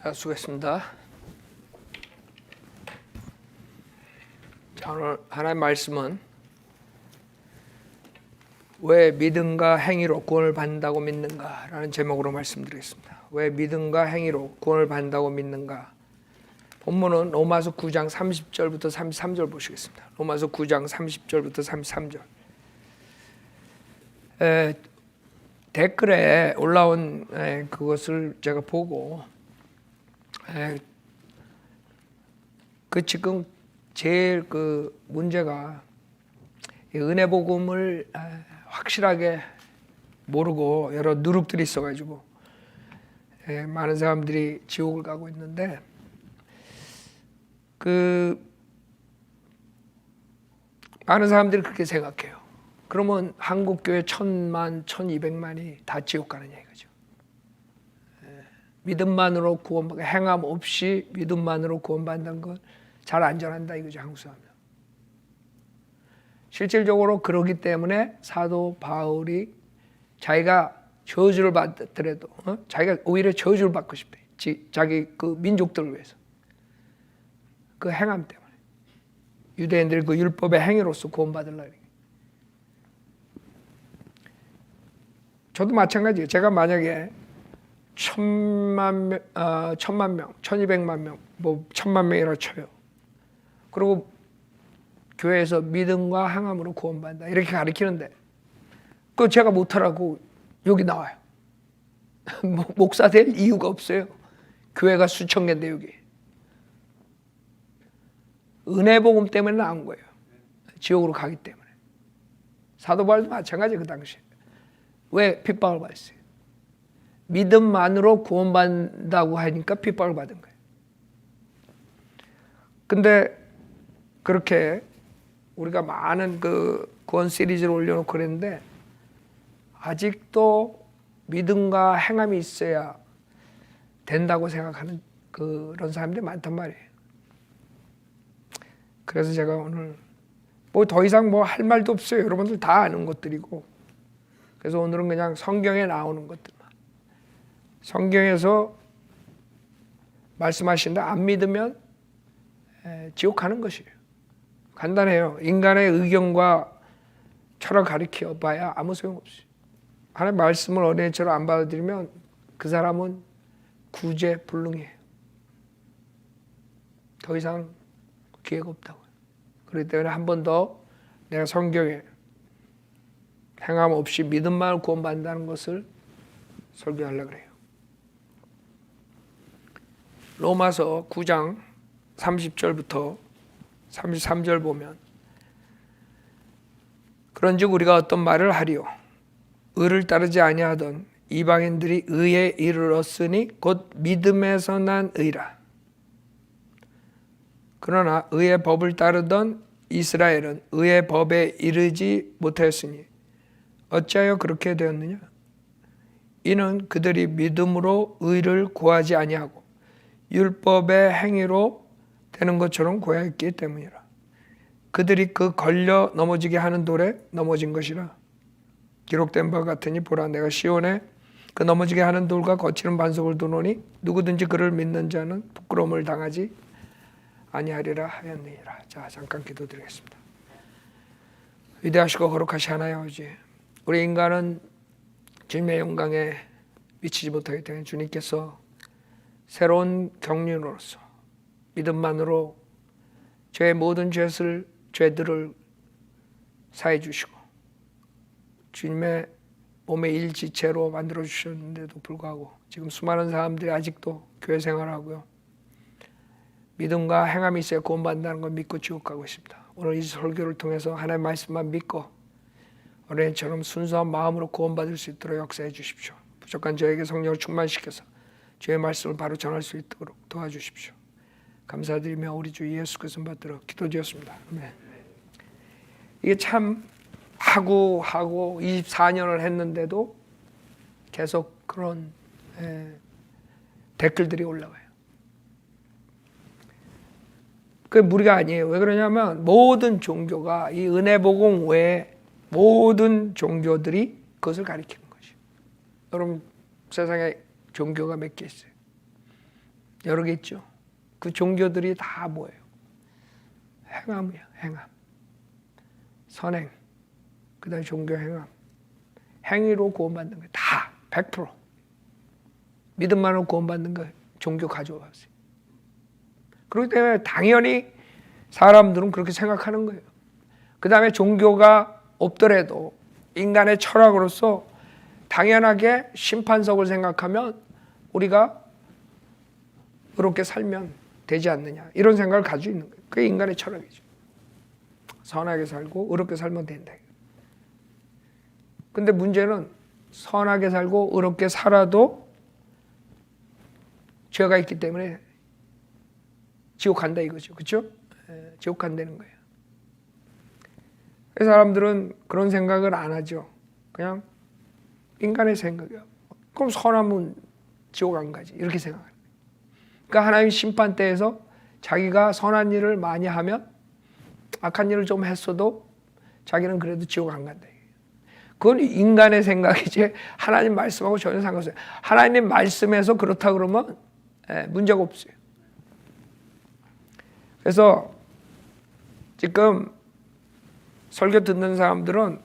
자, 수고했습니다. 자, 오늘 하나님의 말씀은 왜 믿음과 행위로 구원을 받는다고 믿는가 라는 제목으로 말씀드리겠습니다. 왜 믿음과 행위로 구원을 받는다고 믿는가. 본문은 로마서 9장 30절부터 33절 보시겠습니다. 로마서 9장 30절부터 33절. 댓글에 올라온 그것을 제가 보고 그 지금 제일 그 문제가 은혜 복음을 확실하게 모르고 여러 누룩들이 있어가지고 많은 사람들이 지옥을 가고 있는데 그 많은 사람들이 그렇게 생각해요. 그러면 한국 교회 1000만, 1200만이 다 지옥 가는 얘기죠. 믿음만으로 구원받고 행함 없이 믿음만으로 구원받는 건 잘 안전한다 이거죠. 한국 사람은. 실질적으로 그러기 때문에 사도 바울이 자기가 저주를 받더라도 자기가 오히려 저주를 받고 싶대. 자기 그 민족들을 위해서. 그 행함 때문에. 유대인들이 그 율법의 행위로서 구원받으려고. 저도 마찬가지예요. 제가 만약에 1000만 명, 1200만 명, 뭐 1000만 명이라고 쳐요. 그리고 교회에서 믿음과 행함으로 구원받는다 이렇게 가르치는데 그거 제가 못하라고 여기 나와요. 목사 될 이유가 없어요. 교회가 수천 개인데 여기. 은혜 복음 때문에 나온 거예요. 지옥으로 가기 때문에. 사도 바울도 마찬가지예요. 그 당시에. 왜 핍박을 받았어요? 믿음만으로 구원받는다고 하니까 핍박을 받은 거예요. 근데 그렇게 우리가 많은 그 구원 시리즈를 올려놓고 그랬는데 아직도 믿음과 행함이 있어야 된다고 생각하는 그런 사람들이 많단 말이에요. 그래서 제가 오늘 뭐 더 이상 뭐 할 말도 없어요. 여러분들 다 아는 것들이고. 그래서 오늘은 그냥 성경에 나오는 것들만. 성경에서 말씀하신다. 안 믿으면 지옥 가는 것이에요. 간단해요. 인간의 의견과 철학 가르쳐 봐야 아무 소용없어요. 하나님의 말씀을 어린애처럼 안 받아들이면 그 사람은 구제불능이에요. 더 이상 기회가 없다고요. 그렇기 때문에 한 번 더 내가 성경에 행함 없이 믿음만을 구원받는다는 것을 설교하려고 그래요. 로마서 9장 30절부터 33절 보면 그런즉 우리가 어떤 말을 하리요 의를 따르지 아니하던 이방인들이 의에 이르렀으니 곧 믿음에서 난 의라. 그러나 의의 법을 따르던 이스라엘은 의의 법에 이르지 못하였으니 어찌하여 그렇게 되었느냐? 이는 그들이 믿음으로 의를 구하지 아니하고 율법의 행위로 되는 것처럼 구하였기 때문이라. 그들이 그 걸려 넘어지게 하는 돌에 넘어진 것이라. 기록된 바 같으니 보라 내가 시온에 그 넘어지게 하는 돌과 거치는 반석을 두노니 누구든지 그를 믿는 자는 부끄러움을 당하지 아니하리라 하였느니라. 자, 잠깐 기도드리겠습니다. 위대하시고 거룩하시 하나의 아버지, 우리 인간은 주님의 영광에 미치지 못하기 때문에 주님께서 새로운 경륜으로서 믿음만으로 죄의 모든 죄들을 사해 주시고 주님의 몸의 일지체로 만들어 주셨는데도 불구하고 지금 수많은 사람들이 아직도 교회 생활하고요. 믿음과 행함이 있어야 구원받는다는 걸 믿고 지옥 가고 있습니다. 오늘 이 설교를 통해서 하나님의 말씀만 믿고 어린애처럼 순수한 마음으로 구원받을 수 있도록 역사해 주십시오. 부족한 저에게 성령을 충만시켜서 주의 말씀을 바로 전할 수 있도록 도와주십시오. 감사드리며 우리 주 예수 그리스도 받들어 기도드렸습니다. 아멘. 이게 참 하고 24년을 했는데도 계속 그런 댓글들이 올라와요. 그게 무리가 아니에요. 왜 그러냐면 모든 종교가 이 은혜 복음 외에 모든 종교들이 그것을 가리키는 것이에요. 여러분 세상에 종교가 몇 개 있어요. 여러 개 있죠. 그 종교들이 다 뭐예요? 행함이야, 행함. 선행, 그 다음에 종교 행함. 행위로 구원받는 거예요. 다 100%. 믿음만으로 구원받는 거 종교 가져왔어요. 그렇기 때문에 당연히 사람들은 그렇게 생각하는 거예요. 그 다음에 종교가 없더라도 인간의 철학으로서 당연하게 심판석을 생각하면 우리가 그렇게 살면 되지 않느냐, 이런 생각을 가지고 있는 거예요. 그게 인간의 철학이죠. 선하게 살고 의롭게 살면 된다. 근데 문제는 선하게 살고 의롭게 살아도 죄가 있기 때문에 지옥 간다 이거죠. 그렇죠? 지옥 간다는 거예요. 그래서 사람들은 그런 생각을 안 하죠. 그냥 인간의 생각이야. 그럼 선하면 지옥 안 가지, 이렇게 생각해요. 그러니까 하나님 심판 때에서 자기가 선한 일을 많이 하면 악한 일을 좀 했어도 자기는 그래도 지옥 안 간다. 그건 인간의 생각이지 하나님 말씀하고 전혀 상관없어요. 하나님 말씀에서 그렇다 그러면 문제가 없어요. 그래서 지금 설교 듣는 사람들은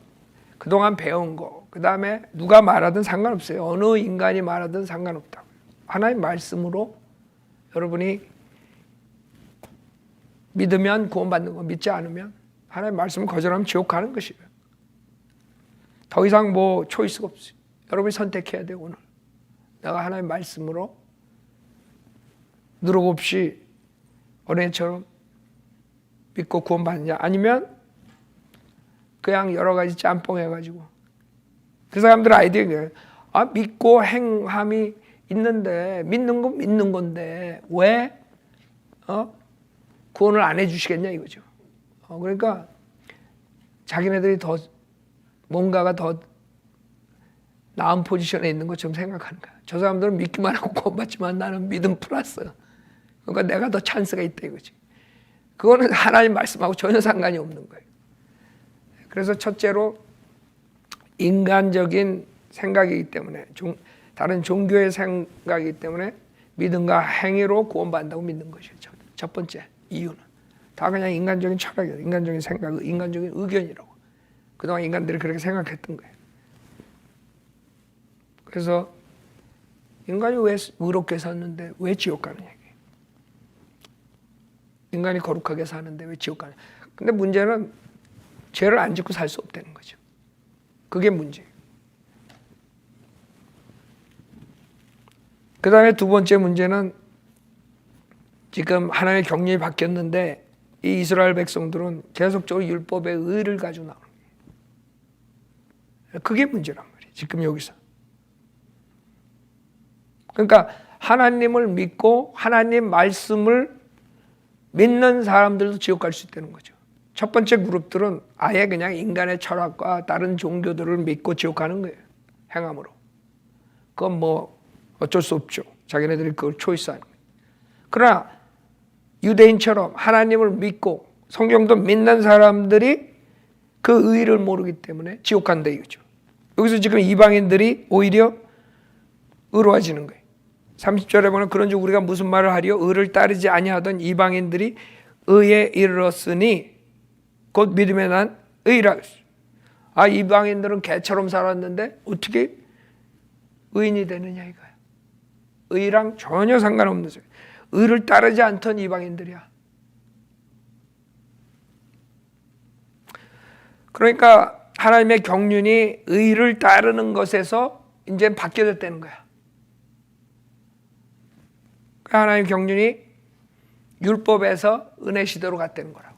그동안 배운 거, 그 다음에 누가 말하든 상관없어요. 어느 인간이 말하든 상관없다고요. 하나님 말씀으로 여러분이 믿으면 구원받는 거, 믿지 않으면 하나님 말씀을 거절하면 지옥 가는 것이에요. 더 이상 뭐 초이스가 없어요. 여러분이 선택해야 돼요. 오늘 내가 하나님 말씀으로 누룩 없이 어린애처럼 믿고 구원받느냐, 아니면 그냥 여러 가지 짬뽕 해가지고. 그 사람들 아이디어가 믿고 행함이 있는데, 믿는 건 믿는 건데 왜 구원을 안 해주시겠냐 이거죠. 그러니까 자기네들이 더 뭔가가 더 나은 포지션에 있는 것처럼 생각하는 거야. 저 사람들은 믿기만 하고 구원받지만 나는 믿음 플러스. 그러니까 내가 더 찬스가 있다 이거지. 그거는 하나님 말씀하고 전혀 상관이 없는 거예요. 그래서 첫째로 인간적인 생각이기 때문에, 다른 종교의 생각이기 때문에 믿음과 행위로 구원받는다고 믿는 것이에요. 첫 번째 이유는 다 그냥 인간적인 철학이에요. 인간적인 생각, 인간적인 의견이라고. 그동안 인간들이 그렇게 생각했던 거예요. 그래서 인간이 왜 의롭게 샀는데 왜 지옥 가느냐. 인간이 거룩하게 사는데 왜 지옥 가느냐. 근데 문제는 죄를 안 짓고 살 수 없다는 거죠. 그게 문제예요. 그 다음에 두 번째 문제는 지금 하나님의 경륜이 바뀌었는데 이 이스라엘 백성들은 계속적으로 율법의 의를 가지고 나오는 거예요. 그게 문제란 말이에요. 지금 여기서. 그러니까 하나님을 믿고 하나님 말씀을 믿는 사람들도 지옥 갈 수 있다는 거죠. 첫 번째 그룹들은 아예 그냥 인간의 철학과 다른 종교들을 믿고 지옥 가는 거예요. 행함으로. 그건 뭐 어쩔 수 없죠. 자기네들이 그걸 초이스하는 거예요. 그러나 유대인처럼 하나님을 믿고 성경도 믿는 사람들이 그 의의를 모르기 때문에 지옥 간다 이거죠. 여기서 지금 이방인들이 오히려 의로워지는 거예요. 30절에 보면 그런즉 우리가 무슨 말을 하리요? 의를 따르지 아니하던 이방인들이 의에 이르렀으니 곧 믿음에 난 의라. 이방인들은 개처럼 살았는데 어떻게 의인이 되느냐 이거야. 의랑 전혀 상관없는 소리. 의를 따르지 않던 이방인들이야. 그러니까 하나님의 경륜이 의를 따르는 것에서 이제 바뀌어졌다는 거야. 하나님의 경륜이 율법에서 은혜 시대로 갔다는 거라고.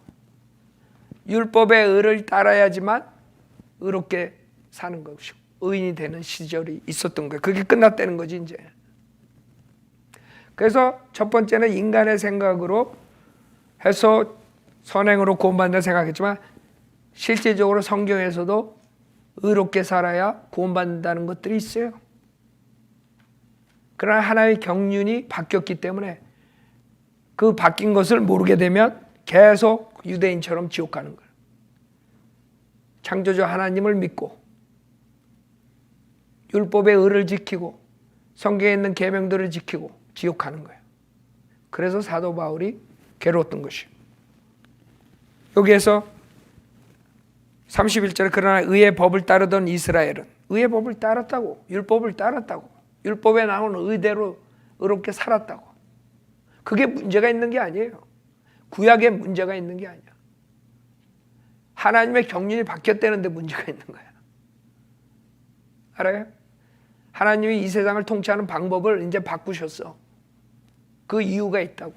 율법의 의를 따라야지만 의롭게 사는 것이고 의인이 되는 시절이 있었던 거예요. 그게 끝났다는 거지 이제. 그래서 첫 번째는 인간의 생각으로 해서 선행으로 구원받는다 생각했지만 실제적으로 성경에서도 의롭게 살아야 구원받는다는 것들이 있어요. 그러나 하나의 경륜이 바뀌었기 때문에 그 바뀐 것을 모르게 되면 계속 유대인처럼 지옥 가는 거예요. 창조주 하나님을 믿고 율법의 의를 지키고 성경에 있는 계명들을 지키고 지옥 가는 거예요. 그래서 사도 바울이 괴로웠던 것이에요. 여기에서 31절에 그러나 의의 법을 따르던 이스라엘은 의의 법을 따랐다고, 율법을 따랐다고, 율법에 나오는 의대로 의롭게 살았다고. 그게 문제가 있는 게 아니에요. 구약에 문제가 있는 게 아니야. 하나님의 경륜이 바뀌었다는데 문제가 있는 거야. 알아요? 하나님이 이 세상을 통치하는 방법을 이제 바꾸셨어. 그 이유가 있다고.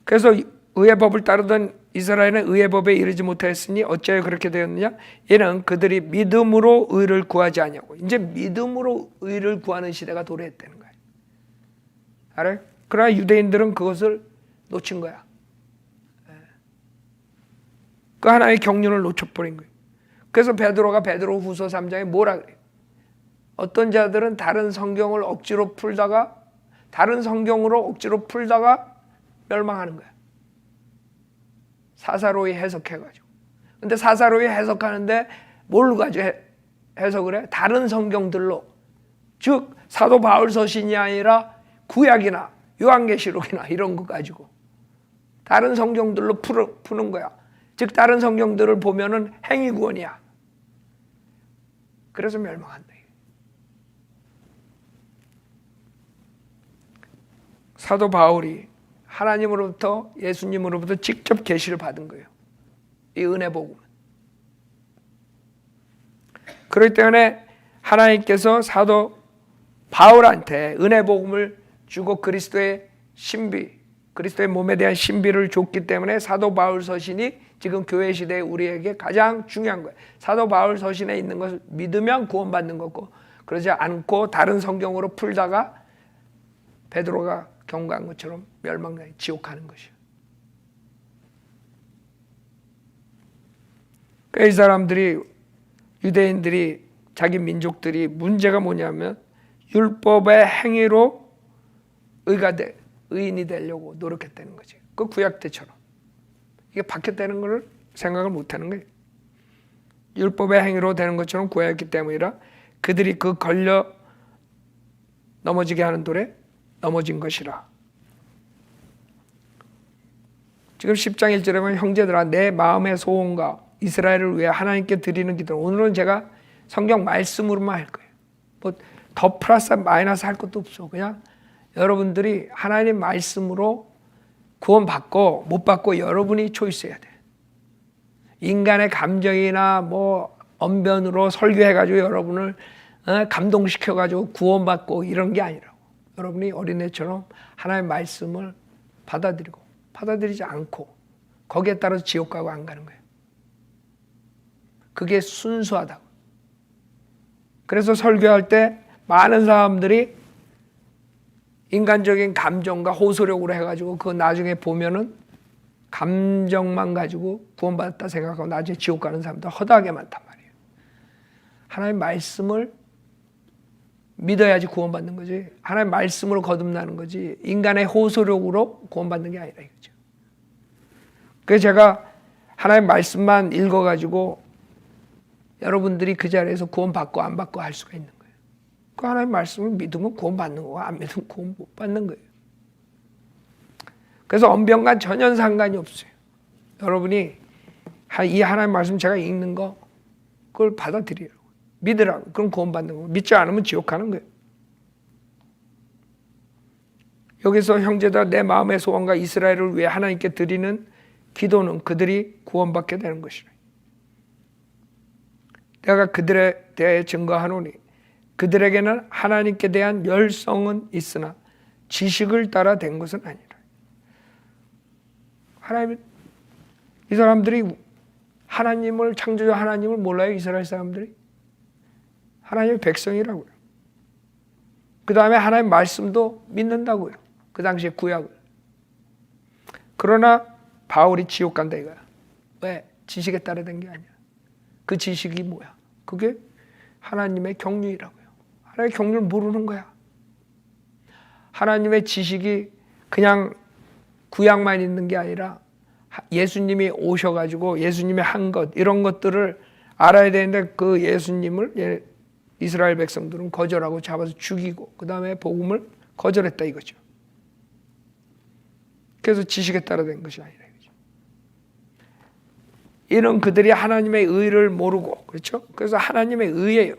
그래서 의의 법을 따르던 이스라엘은 의의 법에 이르지 못하였으니 어찌하여 그렇게 되었느냐? 이는 그들이 믿음으로 의를 구하지 아니하고, 이제 믿음으로 의를 구하는 시대가 도래했다는 거예요. 알아요? 그러나 유대인들은 그것을 놓친 거야. 그 하나의 경륜을 놓쳐버린 거예요. 그래서 베드로가 베드로후서 3장에 뭐라 그래요? 어떤 자들은 다른 성경을 억지로 풀다가, 다른 성경으로 억지로 풀다가 멸망하는 거야. 사사로이 해석해가지고. 근데 사사로이 해석하는데 뭘 가지고 해석을 해? 다른 성경들로. 즉 사도 바울 서신이 아니라 구약이나 요한계시록이나 이런 거 가지고 다른 성경들로 푸는 거야. 즉 다른 성경들을 보면은 행위구원이야. 그래서 멸망한다. 사도 바울이 하나님으로부터, 예수님으로부터 직접 계시를 받은 거예요. 이 은혜 복음은. 그렇기 때문에 하나님께서 사도 바울한테 은혜 복음을 주고 그리스도의 신비, 그리스도의 몸에 대한 신비를 줬기 때문에 사도 바울 서신이 지금 교회 시대에 우리에게 가장 중요한 거예요. 사도 바울 서신에 있는 것을 믿으면 구원받는 거고, 그러지 않고 다른 성경으로 풀다가 베드로가 경고한 것처럼 멸망당해 지옥하는 것이에요. 이 사람들이, 유대인들이, 자기 민족들이 문제가 뭐냐면 율법의 행위로 의인이 되려고 노력했다는 거지. 그 구약 때처럼 이게 바뀌었다는 걸 생각을 못하는 거예요. 율법의 행위로 되는 것처럼 구약했기 때문이라 그들이 그 걸려 넘어지게 하는 돌에 넘어진 것이라. 지금 10장 1절에 보면 형제들아 내 마음의 소원과 이스라엘을 위해 하나님께 드리는 기도. 오늘은 제가 성경 말씀으로만 할 거예요. 뭐 더 플러스 마이너스 할 것도 없어. 그냥 여러분들이 하나님 말씀으로 구원받고 못 받고 여러분이 초이스해야 돼. 인간의 감정이나 뭐 언변으로 설교해가지고 여러분을 감동시켜가지고 구원받고 이런 게 아니라고. 여러분이 어린애처럼 하나님의 말씀을 받아들이고 받아들이지 않고 거기에 따라서 지옥 가고 안 가는 거예요. 그게 순수하다고. 그래서 설교할 때 많은 사람들이 인간적인 감정과 호소력으로 해가지고 그 나중에 보면은 감정만 가지고 구원받았다 생각하고 나중에 지옥 가는 사람들 허다하게 많단 말이에요. 하나님의 말씀을 믿어야지 구원받는 거지. 하나님의 말씀으로 거듭나는 거지. 인간의 호소력으로 구원받는 게 아니라 이거죠. 그래서 제가 하나님의 말씀만 읽어가지고 여러분들이 그 자리에서 구원받고 안 받고 할 수가 있는 거예요. 그 하나님의 말씀을 믿으면 구원받는 거고 안 믿으면 구원 못 받는 거예요. 그래서 언변과 전혀 상관이 없어요. 여러분이 이 하나님의 말씀 제가 읽는 거 그걸 받아들이라고. 믿으라고. 그럼 구원받는 거고 믿지 않으면 지옥 가는 거예요. 여기서 형제들 내 마음의 소원과 이스라엘을 위해 하나님께 드리는 기도는 그들이 구원받게 되는 것이라. 내가 그들에 대해 증거하노니 그들에게는 하나님께 대한 열성은 있으나 지식을 따라 된 것은 아니라. 하나님, 이 사람들이 하나님을, 창조자 하나님을 몰라요. 이스라엘 사람들이. 하나님의 백성이라고요. 그 다음에 하나님의 말씀도 믿는다고요. 그 당시에 구약을. 그러나 바울이 지옥 간다 이거야. 왜? 지식에 따라 된 게 아니야. 그 지식이 뭐야? 그게 하나님의 경륜이라고요. 하나님의 경륜을 모르는 거야. 하나님의 지식이 그냥 구약만 있는 게 아니라 예수님이 오셔가지고 예수님이 한 것 이런 것들을 알아야 되는데 그 예수님을 이스라엘 백성들은 거절하고 잡아서 죽이고 그 다음에 복음을 거절했다 이거죠. 그래서 지식에 따라 된 것이 아니라 이거죠. 이런 그들이 하나님의 의를 모르고, 그렇죠? 그래서 하나님의 의예요.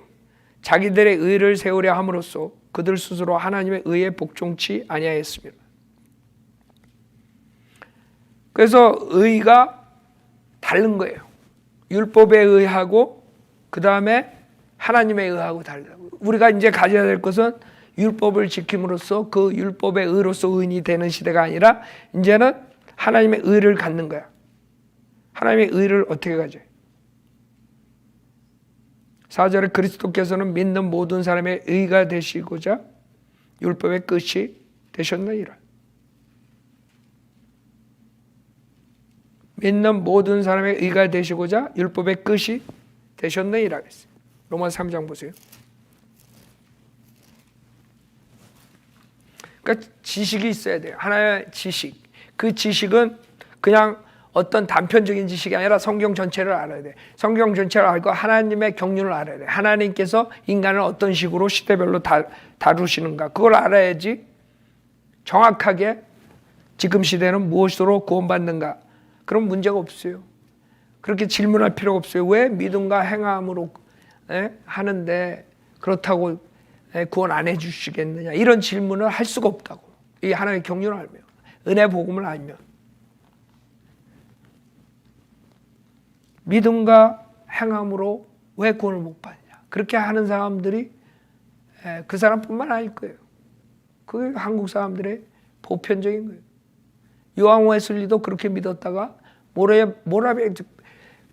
자기들의 의를 세우려 함으로써 그들 스스로 하나님의 의에 복종치 아니하였습니다. 그래서 의가 다른 거예요. 율법에 의하고 그 다음에 하나님에 의하고 다르다고. 우리가 이제 가져야 될 것은 율법을 지킴으로써 그 율법의 의로서 의인이 되는 시대가 아니라 이제는 하나님의 의를 갖는 거야. 하나님의 의를 어떻게 가져요? 4절에 그리스도께서는 믿는 모든 사람의 의가 되시고자 율법의 끝이 되셨느니라. 믿는 모든 사람의 의가 되시고자 율법의 끝이 되셨느니라 했어요. 로마서 3장 보세요. 그러니까 지식이 있어야 돼요. 하나의 지식. 그 지식은 그냥 어떤 단편적인 지식이 아니라 성경 전체를 알아야 돼. 성경 전체를 알고 하나님의 경륜을 알아야 돼. 하나님께서 인간을 어떤 식으로 시대별로 다루시는가. 그걸 알아야지 정확하게 지금 시대는 무엇으로 구원받는가. 그런 문제가 없어요. 그렇게 질문할 필요가 없어요. 왜 믿음과 행함으로 하는데 그렇다고 구원 안 해주시겠느냐. 이런 질문을 할 수가 없다고. 이 하나님의 경륜을 알면. 은혜 복음을 알면. 믿음과 행함으로 왜 구원을 못 받느냐. 그렇게 하는 사람들이 그 사람뿐만 아닐 거예요. 그게 한국 사람들의 보편적인 거예요. 요한 웨슬리도 그렇게 믿었다가 모라비아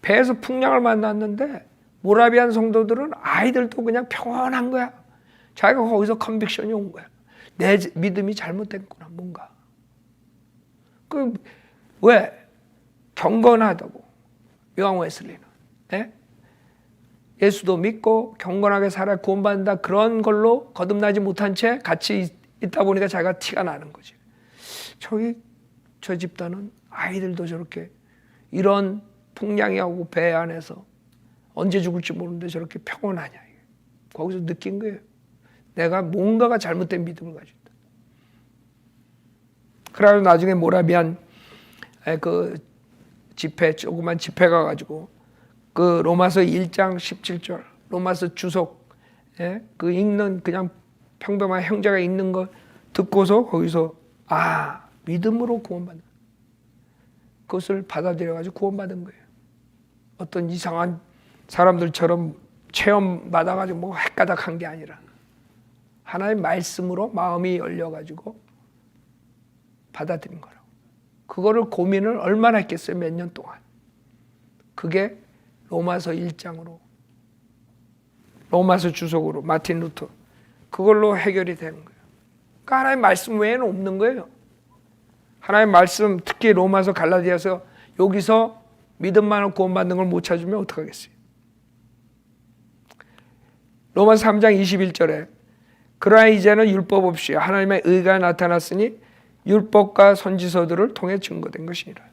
배에서 풍랑을 만났는데 모라비안 성도들은 아이들도 그냥 평안한 거야. 자기가 거기서 컨빅션이 온 거야. 내 믿음이 잘못됐구나 뭔가. 그 왜? 경건하다고. 요한 웨슬리는 예수도 믿고 경건하게 살아 구원받는다 그런 걸로 거듭나지 못한 채 같이 있다 보니까 자기가 티가 나는 거지. 저 집단은 아이들도 저렇게 이런 풍랑이 오고 배 안에서 언제 죽을지 모르는데 저렇게 평온하냐. 거기서 느낀 거예요. 내가 뭔가가 잘못된 믿음을 가지고 있다. 그래서 나중에 모라비안 그 집회, 조그만 집회가 가지고 그 로마서 1장 17절 로마서 주석 그 읽는 그냥 평범한 형제가 읽는 거 듣고서 거기서 믿음으로 구원받는 그것을 받아들여 가지고 구원받은 거예요. 어떤 이상한 사람들처럼 체험 받아 가지고 뭐 헷가닥한 게 아니라 하나님의 말씀으로 마음이 열려 가지고 받아들인 거라고. 그거를 고민을 얼마나 했겠어요? 몇 년 동안. 그게 로마서 1장으로 로마서 주석으로 마틴 루터 그걸로 해결이 되는 거예요. 그러니까 하나님의 말씀 외에는 없는 거예요. 하나님의 말씀 특히 로마서 갈라디아서 여기서 믿음만으로 구원받는 걸 못 찾으면 어떡하겠어요? 로마서 3장 21절에 그러나 이제는 율법 없이 하나님의 의가 나타났으니 율법과 선지서들을 통해 증거된 것이니라.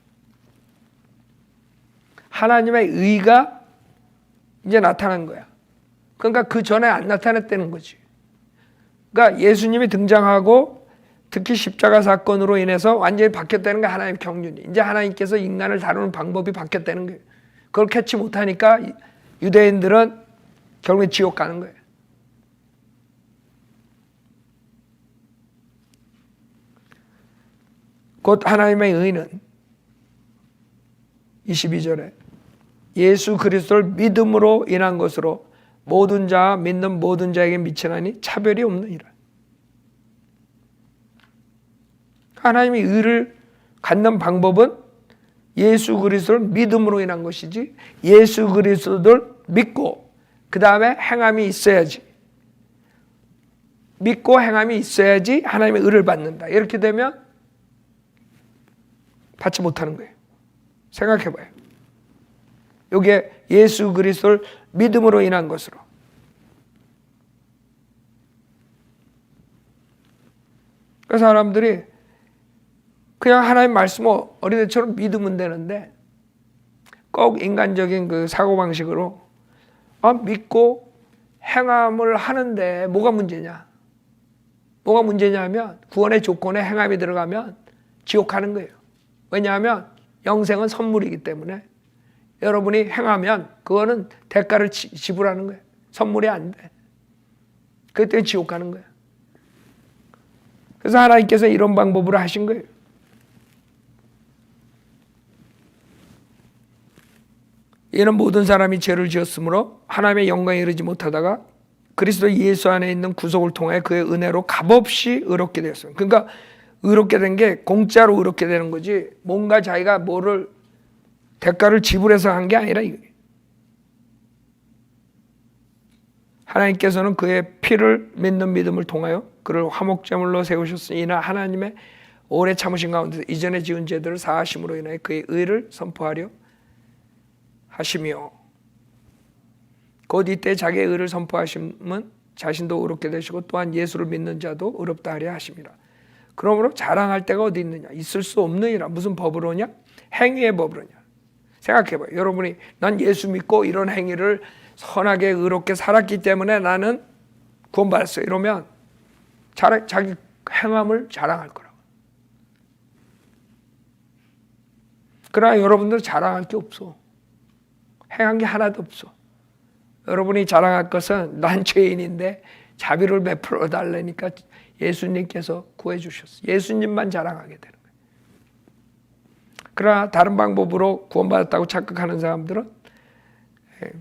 하나님의 의가 이제 나타난 거야. 그러니까 그 전에 안 나타났다는 거지. 그러니까 예수님이 등장하고 특히 십자가 사건으로 인해서 완전히 바뀌었다는 게 하나님의 경륜이. 이제 하나님께서 인간을 다루는 방법이 바뀌었다는 거예요. 그걸 캐치 못하니까 유대인들은 결국에 지옥 가는 거예요. 곧 하나님의 의는 22절에 예수 그리스도를 믿음으로 인한 것으로 모든 자 믿는 모든 자에게 미치나니 차별이 없느니라. 하나님의 의를 갖는 방법은 예수 그리스도를 믿음으로 인한 것이지 예수 그리스도를 믿고 그 다음에 행함이 있어야지. 믿고 행함이 있어야지 하나님의 의를 받는다. 이렇게 되면 받지 못하는 거예요. 생각해봐요. 이게 예수 그리스도를 믿음으로 인한 것으로. 그 사람들이 그냥 하나님 말씀을 어린애처럼 믿으면 되는데 꼭 인간적인 그 사고방식으로 믿고 행함을 하는데 뭐가 문제냐. 뭐가 문제냐면 구원의 조건에 행함이 들어가면 지옥 가는 거예요. 왜냐하면 영생은 선물이기 때문에 여러분이 행하면 그거는 대가를 지불하는 거예요. 선물이 안 돼. 그때 지옥 가는 거예요. 그래서 하나님께서 이런 방법으로 하신 거예요. 이는 모든 사람이 죄를 지었으므로 하나님의 영광에 이르지 못하다가 그리스도 예수 안에 있는 구속을 통해 그의 은혜로 값없이 의롭게 되었어요. 그러니까 의롭게 된 게 공짜로 의롭게 되는 거지 뭔가 자기가 뭐를 대가를 지불해서 한 게 아니라 이거예요. 하나님께서는 그의 피를 믿는 믿음을 통하여 그를 화목제물로 세우셨으니 이는 하나님의 오래 참으신 가운데 이전에 지은 죄들을 사하심으로 인하여 그의 의를 선포하려 하시며 곧 이때 자기의 의를 선포하심은 자신도 의롭게 되시고 또한 예수를 믿는 자도 의롭다 하려 하심이라. 그러므로 자랑할 데가 어디 있느냐? 있을 수 없느니라. 무슨 법으로냐? 행위의 법으로냐? 생각해봐요. 여러분이 난 예수 믿고 이런 행위를 선하게 의롭게 살았기 때문에 나는 구원받았어요. 이러면 자기 행함을 자랑할 거라고. 그러나 여러분들 자랑할 게 없어. 행한 게 하나도 없어. 여러분이 자랑할 것은 난 죄인인데 자비를 베풀어 달라니까 예수님께서 구해 주셨어. 예수님만 자랑하게 되는 거예요. 그러나 다른 방법으로 구원받았다고 착각하는 사람들은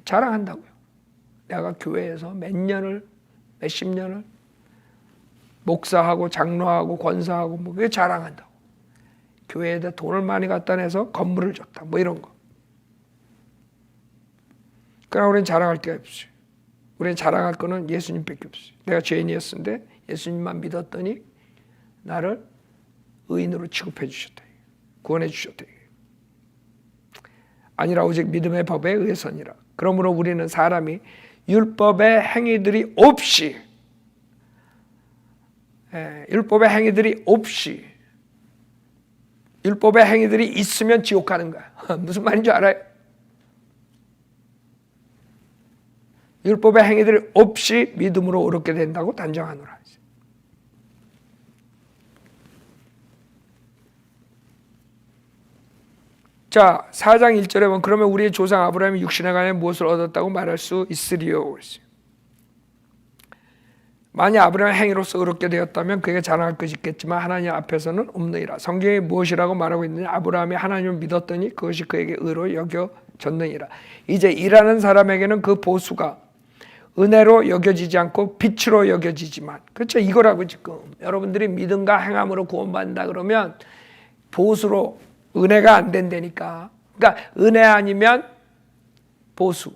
자랑한다고요. 내가 교회에서 몇십 년을 목사하고 장로하고 권사하고 뭐 그게 자랑한다고. 교회에다 돈을 많이 갖다 내서 건물을 줬다. 뭐 이런 거. 그러나 우리는 자랑할 데가 없어요. 우리는 자랑할 거는 예수님밖에 없어요. 내가 죄인이었는데 예수님만 믿었더니 나를 의인으로 취급해 주셨다. 구원해 주셨다. 아니라 오직 믿음의 법에 의해서니라. 그러므로 우리는 사람이 율법의 행위들이 없이 율법의 행위들이 있으면 지옥 가는 거야. 무슨 말인지 알아요? 율법의 행위들이 없이 믿음으로 의롭게 된다고 단정하노라. 자, 4장 1절에 보면 그러면 우리의 조상 아브라함이 육신에 관해 무엇을 얻었다고 말할 수 있으리요? 만약 아브라함의 행위로서 의롭게 되었다면 그에게 자랑할 것이 있겠지만 하나님 앞에서는 없느니라. 성경이 무엇이라고 말하고 있느냐? 아브라함이 하나님을 믿었더니 그것이 그에게 의로 여겨졌느니라. 이제 일하는 사람에게는 그 보수가 은혜로 여겨지지 않고 빛으로 여겨지지만, 그렇죠? 이거라고 지금 여러분들이 믿음과 행함으로 구원받는다 그러면 보수로 은혜가 안 된다니까. 그러니까 은혜 아니면 보수.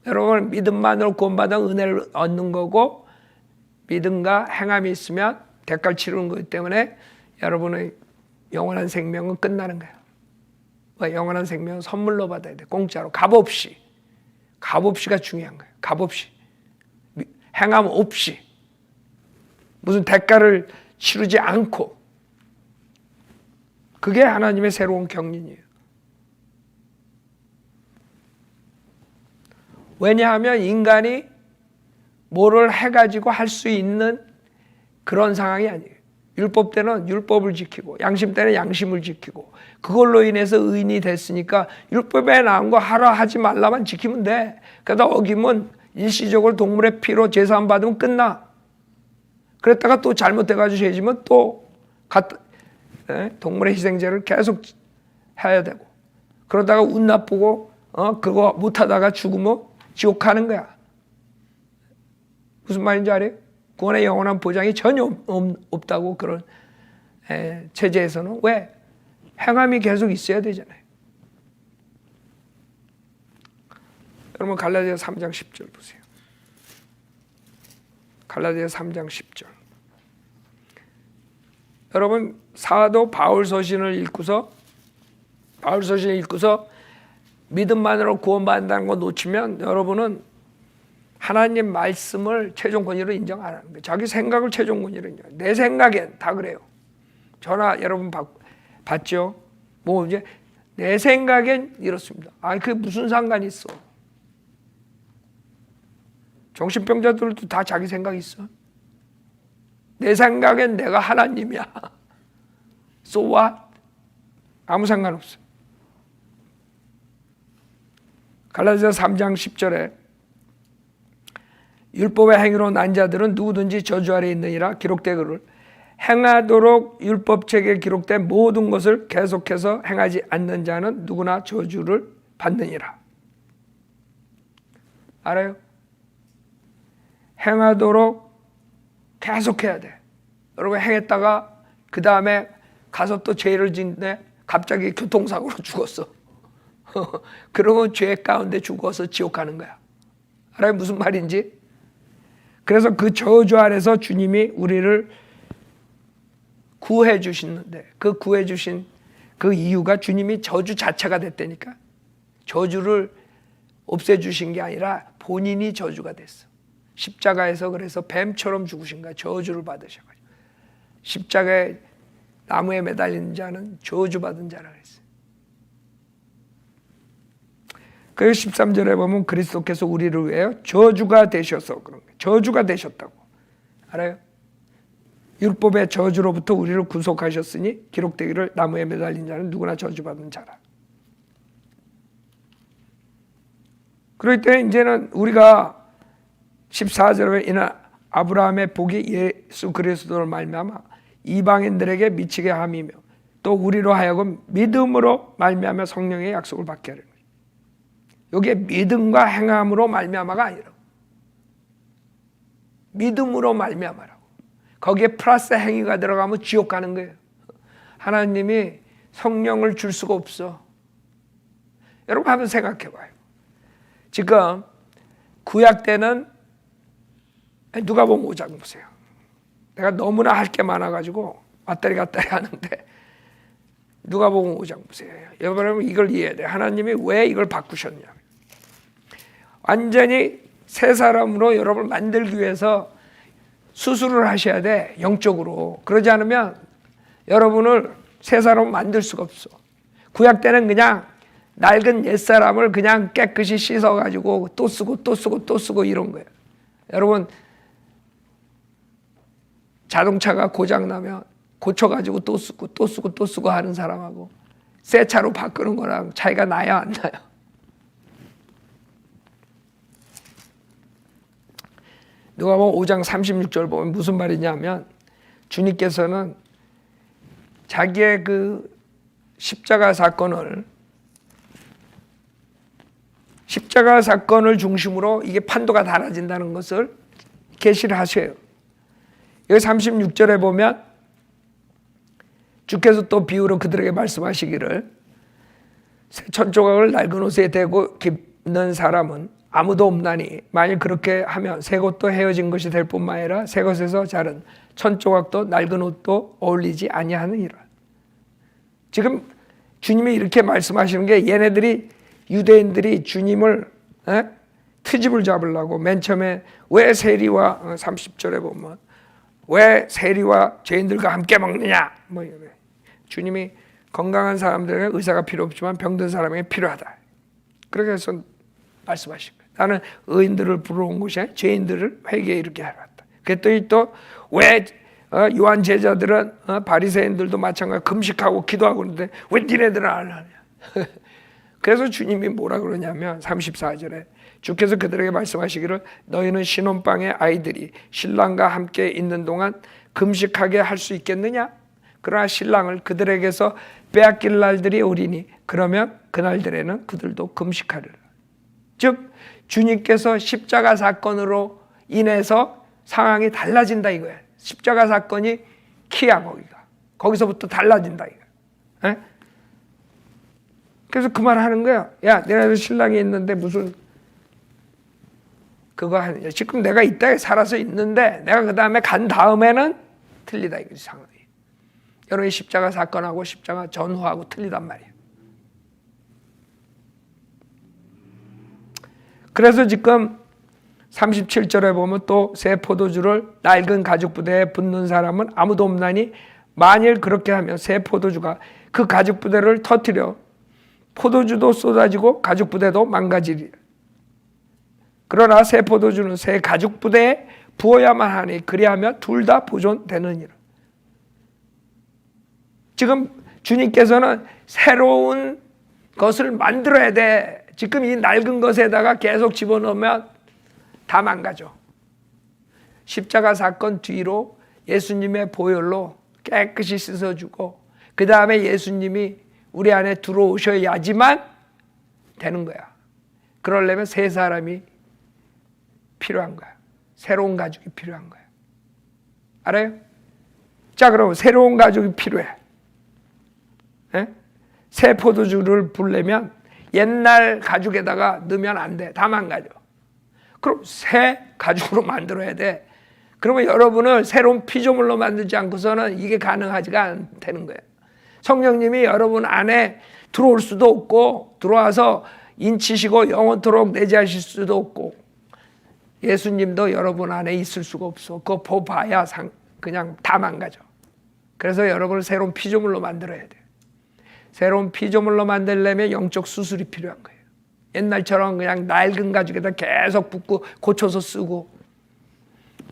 여러분 믿음만으로 구원받은 은혜를 얻는 거고 믿음과 행함이 있으면 대가를 치르는 거기 때문에 여러분의 영원한 생명은 끝나는 거예요. 영원한 생명은 선물로 받아야 돼. 공짜로. 값없이가 중요한 거예요. 값없이. 행함 없이. 무슨 대가를 치르지 않고. 그게 하나님의 새로운 경륜이에요. 왜냐하면 인간이 뭐를 해가지고 할 수 있는 그런 상황이 아니에요. 율법 때는 율법을 지키고 양심 때는 양심을 지키고 그걸로 인해서 의인이 됐으니까 율법에 나온 거 하라 하지 말라만 지키면 돼. 그러다 어기면 일시적으로 동물의 피로 제사함 받으면 끝나. 그랬다가 또 잘못돼가지고 죄지면 또 동물의 희생제를 계속 해야 되고 그러다가 운 나쁘고 그거 못하다가 죽으면 지옥 가는 거야. 무슨 말인지 알아요? 구원의 영원한 보장이 전혀 없다고 그런 체제에서는. 왜? 행함이 계속 있어야 되잖아요. 여러분 갈라디아서 3장 10절 보세요. 갈라디아서 3장 10절. 여러분 사도 바울 서신을 읽고서 믿음만으로 구원받는다는 거 놓치면 여러분은 하나님 말씀을 최종 권위로 인정 안 하는 거예요. 자기 생각을 최종 권위로 인정. 내 생각엔 다 그래요. 전화 여러분 받죠? 뭐 이제 내 생각엔 이렇습니다. 그게 무슨 상관이 있어? 정신병자들도 다 자기 생각이 있어. 내 생각엔 내가 하나님이야. So what? 아무 상관없어. 갈라디아서 3장 10절에 율법의 행위로 난 자들은 누구든지 저주 아래 있느니라 기록되거늘 행하도록 율법책에 기록된 모든 것을 계속해서 행하지 않는 자는 누구나 저주를 받느니라. 알아요? 행하도록 계속해야 돼. 여러분 행했다가 그 다음에 가서 또 죄를 짓네. 갑자기 교통사고로 죽었어. 그러면 죄 가운데 죽어서 지옥 가는 거야. 알아요? 무슨 말인지? 그래서 그 저주 아래서 주님이 우리를 구해 주시는데 그 구해 주신 그 이유가 주님이 저주 자체가 됐다니까. 저주를 없애 주신 게 아니라 본인이 저주가 됐어. 십자가에서 그래서 뱀처럼 죽으신 거야. 저주를 받으셔가지고. 십자가에 나무에 매달리는 자는 저주받은 자라 그랬어요. 그래서 13절에 보면 그리스도께서 우리를 위하여 저주가 되셔서 그런 거예요. 저주가 되셨다고. 알아요? 율법의 저주로부터 우리를 구속하셨으니 기록되기를 나무에 매달린 자는 누구나 저주받는 자라. 그럴 때 이제는 우리가 14절에 이나 아브라함의 복이 예수 그리스도를 말미암아 이방인들에게 미치게 함이며 또 우리로 하여금 믿음으로 말미암아 성령의 약속을 받게 하는 거예요. 여기에 믿음과 행함으로 말미암아가 아니라 믿음으로 말미암아라고. 거기에 플러스 행위가 들어가면 지옥 가는 거예요. 하나님이 성령을 줄 수가 없어. 여러분 한번 생각해 봐요. 지금 구약 때는 누가복음 5장 보세요. 내가 너무나 할 게 많아가지고 왔다리 갔다리 하는데 누가복음 5장 보세요. 여러분 이걸 이해해야 돼요. 하나님이 왜 이걸 바꾸셨냐. 완전히 새 사람으로 여러분을 만들기 위해서 수술을 하셔야 돼. 영적으로. 그러지 않으면 여러분을 새 사람으로 만들 수가 없어. 구약 때는 그냥 낡은 옛사람을 그냥 깨끗이 씻어가지고 또 쓰고 또 쓰고 또 쓰고 이런 거예요. 여러분 자동차가 고장나면 고쳐가지고 또 쓰고 또 쓰고 또 쓰고 하는 사람하고 새 차로 바꾸는 거랑 차이가 나야 안 나요? 누가복음 5장 36절 보면 무슨 말이냐면 주님께서는 자기의 그 십자가 사건을 중심으로 이게 판도가 달라진다는 것을 계시를 하셔요. 여기 36절에 보면 주께서 또 비유로 그들에게 말씀하시기를 새 천조각을 낡은 옷에 대고 깁는 사람은 아무도 없나니 만일 그렇게 하면 새 것도 헤어진 것이 될 뿐만 아니라 새 것에서 자른 천조각도 낡은 옷도 어울리지 아니하느니라. 지금 주님이 이렇게 말씀하시는 게 얘네들이 유대인들이 주님을 트집을 잡으려고 맨 처음에 왜 세리와 30절에 보면 왜 세리와 죄인들과 함께 먹느냐 뭐 이래. 주님이 건강한 사람들에게 의사가 필요 없지만 병든 사람에게 필요하다. 그렇게 해서 말씀하신 거예요. 나는 의인들을 부러운 것이 아니라 죄인들을 회개에 이렇게 하러 왔다. 그랬더니 또 왜 요한 제자들은 바리새인들도 마찬가지로 금식하고 기도하고 있는데 왜 니네들은 안 하냐. 그래서 주님이 뭐라 그러냐면 34절에 주께서 그들에게 말씀하시기를 너희는 신혼방의 아이들이 신랑과 함께 있는 동안 금식하게 할 수 있겠느냐? 그러나 신랑을 그들에게서 빼앗길 날들이 오리니 그러면 그날들에는 그들도 금식하리라. 즉 주님께서 십자가 사건으로 인해서 상황이 달라진다 이거예요. 십자가 사건이 키야 거기서부터 달라진다 이거예요. 그래서 그 말 하는 거야. 야, 내가 신랑이 있는데 무슨 그거 하느냐. 지금 내가 이 땅에 살아서 있는데 내가 그 다음에 간 다음에는 틀리다 이거지 상황이. 여러분이 십자가 사건하고 십자가 전후하고 틀리단 말이에요. 그래서 지금 37절에 보면 또 새 포도주를 낡은 가죽 부대에 붓는 사람은 아무도 없나니 만일 그렇게 하면 새 포도주가 그 가죽 부대를 터뜨려 포도주도 쏟아지고 가죽 부대도 망가지리라. 그러나 새 포도주는 새 가죽 부대에 부어야만 하니 그리하면 둘 다 보존되느니라. 지금 주님께서는 새로운 것을 만들어야 돼. 지금 이 낡은 것에다가 계속 집어넣으면 다 망가져. 십자가 사건 뒤로 예수님의 보혈로 깨끗이 씻어주고 그 다음에 예수님이 우리 안에 들어오셔야지만 되는 거야. 그러려면 새 사람이 필요한 거야. 새로운 가족이 필요한 거야. 알아요? 자, 그럼 새로운 가족이 필요해. 에? 새 포도주를 부려면 옛날 가죽에다가 넣으면 안 돼. 다 망가져. 그럼 새 가죽으로 만들어야 돼. 그러면 여러분을 새로운 피조물로 만들지 않고서는 이게 가능하지가 않다는 거예요. 성령님이 여러분 안에 들어올 수도 없고 들어와서 인치시고 영원토록 내재하실 수도 없고 예수님도 여러분 안에 있을 수가 없어. 그거 봐야 그냥 다 망가져. 그래서 여러분을 새로운 피조물로 만들어야 돼. 새로운 피조물로 만들려면 영적 수술이 필요한 거예요. 옛날처럼 그냥 낡은 가죽에다 계속 붓고 고쳐서 쓰고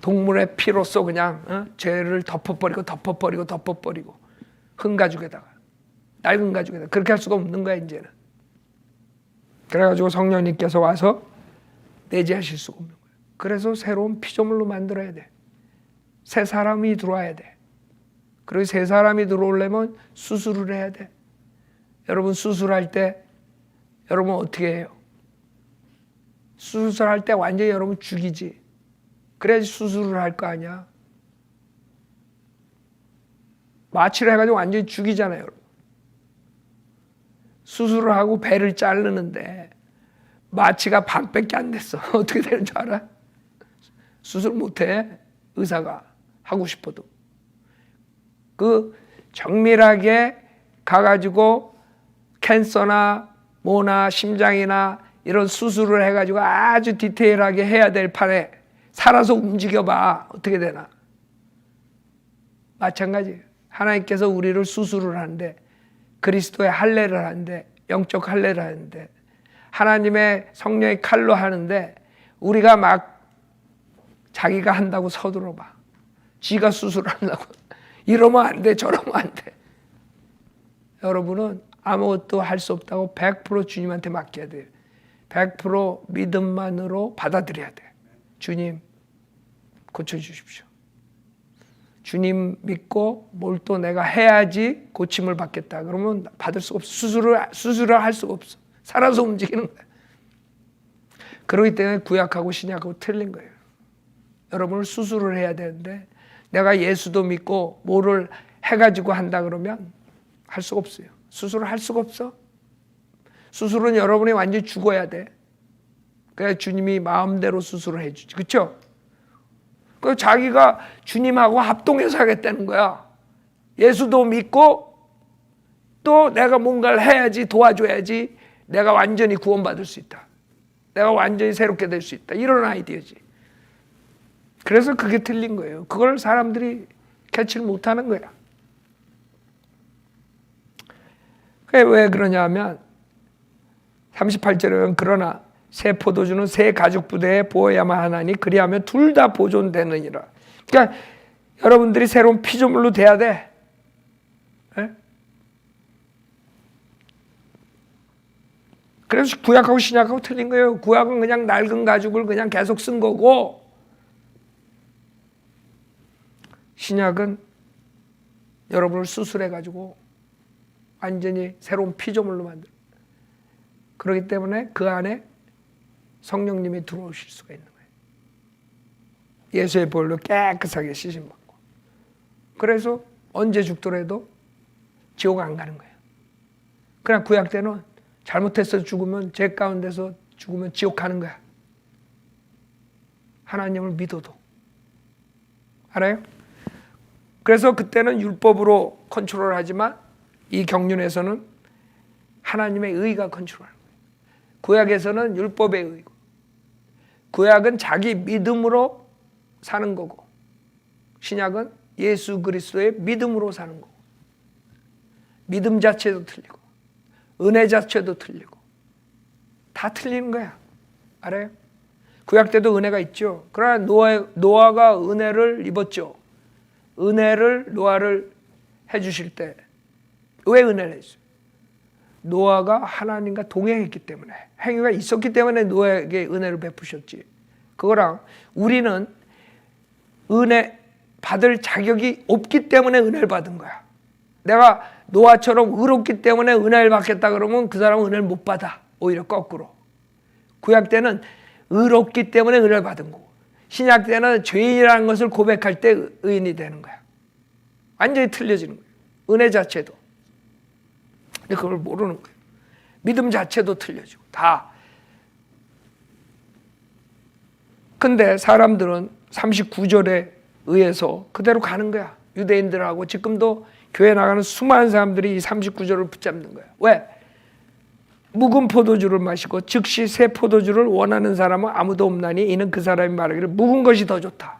동물의 피로써 그냥 죄를 덮어버리고 흙 가죽에다가 낡은 가죽에다 그렇게 할 수가 없는 거야 이제는. 그래가지고 성령님께서 와서 내재하실 수가 없는 거예요. 그래서 새로운 피조물로 만들어야 돼. 새 사람이 들어와야 돼. 그리고 새 사람이 들어오려면 수술을 해야 돼. 여러분 수술할 때 여러분 어떻게 해요? 수술할 때 완전히 여러분 죽이지. 그래야지 수술을 할 거 아니야. 마취를 해가지고 완전히 죽이잖아요. 여러분. 수술을 하고 배를 자르는데 마취가 반밖에 안 됐어. 어떻게 되는 줄 알아? 수술 못해. 의사가 하고 싶어도. 그 정밀하게 가가지고 캔서나 뭐나 심장이나 이런 수술을 해가지고 아주 디테일하게 해야 될 판에 살아서 움직여봐. 어떻게 되나? 마찬가지예요. 하나님께서 우리를 수술을 하는데 그리스도의 할례를 하는데 영적 할례를 하는데 하나님의 성령의 칼로 하는데 우리가 막 자기가 한다고 서둘러봐. 지가 수술한다고 이러면 안 돼 저러면 안 돼. 여러분은 아무것도 할 수 없다고 100% 주님한테 맡겨야 돼요. 100% 믿음만으로 받아들여야 돼. 주님 고쳐주십시오. 주님 믿고 뭘 또 내가 해야지 고침을 받겠다. 그러면 받을 수가 없어. 수술을 할 수가 없어. 살아서 움직이는 거야. 그렇기 때문에 구약하고 신약하고 틀린 거예요. 여러분을 수술을 해야 되는데 내가 예수도 믿고 뭐를 해가지고 한다 그러면 할 수가 없어요. 수술을 할 수가 없어. 수술은 여러분이 완전히 죽어야 돼. 그래야 주님이 마음대로 수술을 해주지. 그렇죠? 그 자기가 주님하고 합동해서 하겠다는 거야. 예수도 믿고 또 내가 뭔가를 해야지 도와줘야지 내가 완전히 구원받을 수 있다. 내가 완전히 새롭게 될 수 있다. 이런 아이디어지. 그래서 그게 틀린 거예요. 그걸 사람들이 캐치를 못하는 거야. 왜 그러냐면 38절에 보면 그러나 새 포도주는 새 가죽 부대에 부어야만 하나니 그리하면 둘 다 보존되느니라. 그러니까 여러분들이 새로운 피조물로 돼야 돼. 네? 그래서 구약하고 신약하고 틀린 거예요. 구약은 그냥 낡은 가죽을 그냥 계속 쓴 거고 신약은 여러분을 수술해가지고 완전히 새로운 피조물로 만들어. 그렇기 때문에 그 안에 성령님이 들어오실 수가 있는 거예요. 예수의 보혈로 깨끗하게 씻임받고. 그래서 언제 죽더라도 지옥 안 가는 거예요. 그냥 구약 때는 잘못해서 죽으면 죄 가운데서 죽으면 지옥 가는 거야. 하나님을 믿어도. 알아요? 그래서 그때는 율법으로 컨트롤하지만 이 경륜에서는 하나님의 의가 컨트롤하는 거예요. 구약에서는 율법의 의고 구약은 자기 믿음으로 사는 거고 신약은 예수 그리스도의 믿음으로 사는 거고 믿음 자체도 틀리고 은혜 자체도 틀리고 다 틀리는 거야. 알아요? 구약 때도 은혜가 있죠. 그러나 노아가 은혜를 입었죠. 은혜를 노아를 해주실 때 왜 은혜를 했어요? 노아가 하나님과 동행했기 때문에, 행위가 있었기 때문에 노아에게 은혜를 베푸셨지. 그거랑 우리는 은혜 받을 자격이 없기 때문에 은혜를 받은 거야. 내가 노아처럼 의롭기 때문에 은혜를 받겠다 그러면 그 사람은 은혜를 못 받아. 오히려 거꾸로. 구약 때는 의롭기 때문에 은혜를 받은 거고, 신약 때는 죄인이라는 것을 고백할 때 의인이 되는 거야. 완전히 틀려지는 거예요. 은혜 자체도. 근데 그걸 모르는 거예요. 믿음 자체도 틀려지고 다. 근데 사람들은 39절에 의해서 그대로 가는 거야. 유대인들하고 지금도 교회 나가는 수많은 사람들이 이 39절을 붙잡는 거야. 왜? 묵은 포도주를 마시고 즉시 새 포도주를 원하는 사람은 아무도 없나니 이는 그 사람이 말하기를 묵은 것이 더 좋다.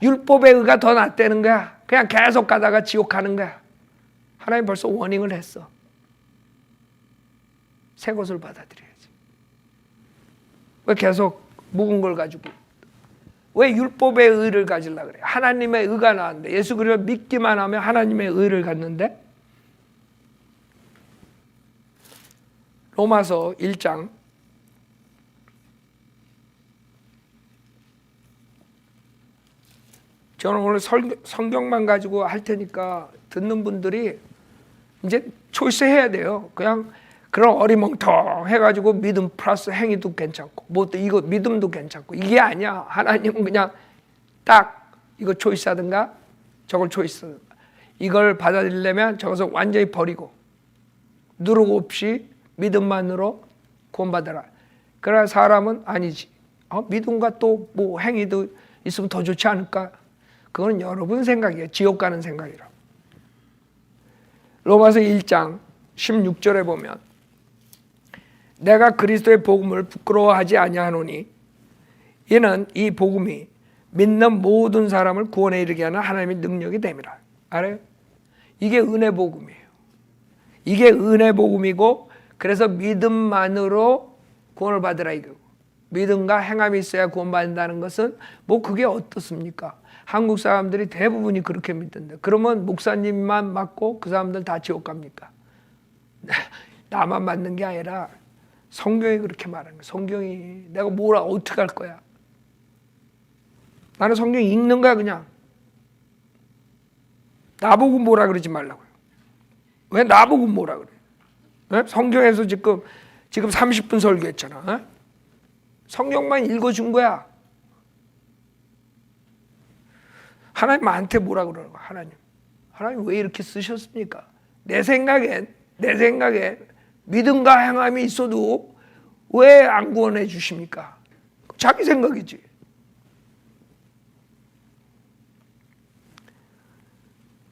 율법의 의가 더 낫다는 거야. 그냥 계속 가다가 지옥 가는 거야. 하나님 벌써 워닝을 했어. 새 것을 받아들여야지. 왜 계속 묵은 걸 가지고, 왜 율법의 의를 가지려고 그래? 하나님의 의가 나왔는데, 예수 그리스도를 믿기만 하면 하나님의 의를 갖는데. 로마서 1장 '저는 오늘 성경만 가지고 할 테니까 듣는 분들이 이제 초이스 해야 돼요. 그냥 그런 어리멍텅 해가지고 믿음 플러스 행위도 괜찮고 뭐 또 이거 믿음도 괜찮고 이게 아니야. 하나님은 그냥 딱 이거 초이스하든가 저걸 초이스하든가. 이걸 받아들이려면 저것을 완전히 버리고 누르고 없이 믿음만으로 구원받아라. 그러나 사람은 아니지. 믿음과 또 뭐 행위도 있으면 더 좋지 않을까? 그건 여러분 생각이에요. 지옥 가는 생각이라. 로마서 1장 16절에 보면 내가 그리스도의 복음을 부끄러워하지 아니하노니 이는 이 복음이 믿는 모든 사람을 구원에 이르게 하는 하나님의 능력이 됨이라. 알아요? 이게 은혜 복음이에요. 이게 은혜 복음이고, 그래서 믿음만으로 구원을 받으라 이거고, 믿음과 행함이 있어야 구원받는다는 것은 뭐 그게 어떻습니까? 한국 사람들이 대부분이 그렇게 믿던데, 그러면 목사님만 맞고 그 사람들 다 지옥 갑니까? 나만 맞는 게 아니라 성경이 그렇게 말하는 거야. 성경이. 내가 뭐라 어떻게 할 거야? 나는 성경 읽는 거야 그냥. 나보고 뭐라 그러지 말라고요. 왜 나보고 뭐라 그래? 네? 성경에서 지금 30분 설교했잖아. 네? 성경만 읽어준 거야. 하나님한테 뭐라 그러는 거야? 하나님 왜 이렇게 쓰셨습니까? 내 생각엔 믿음과 행함이 있어도 왜 안 구원해 주십니까? 자기 생각이지.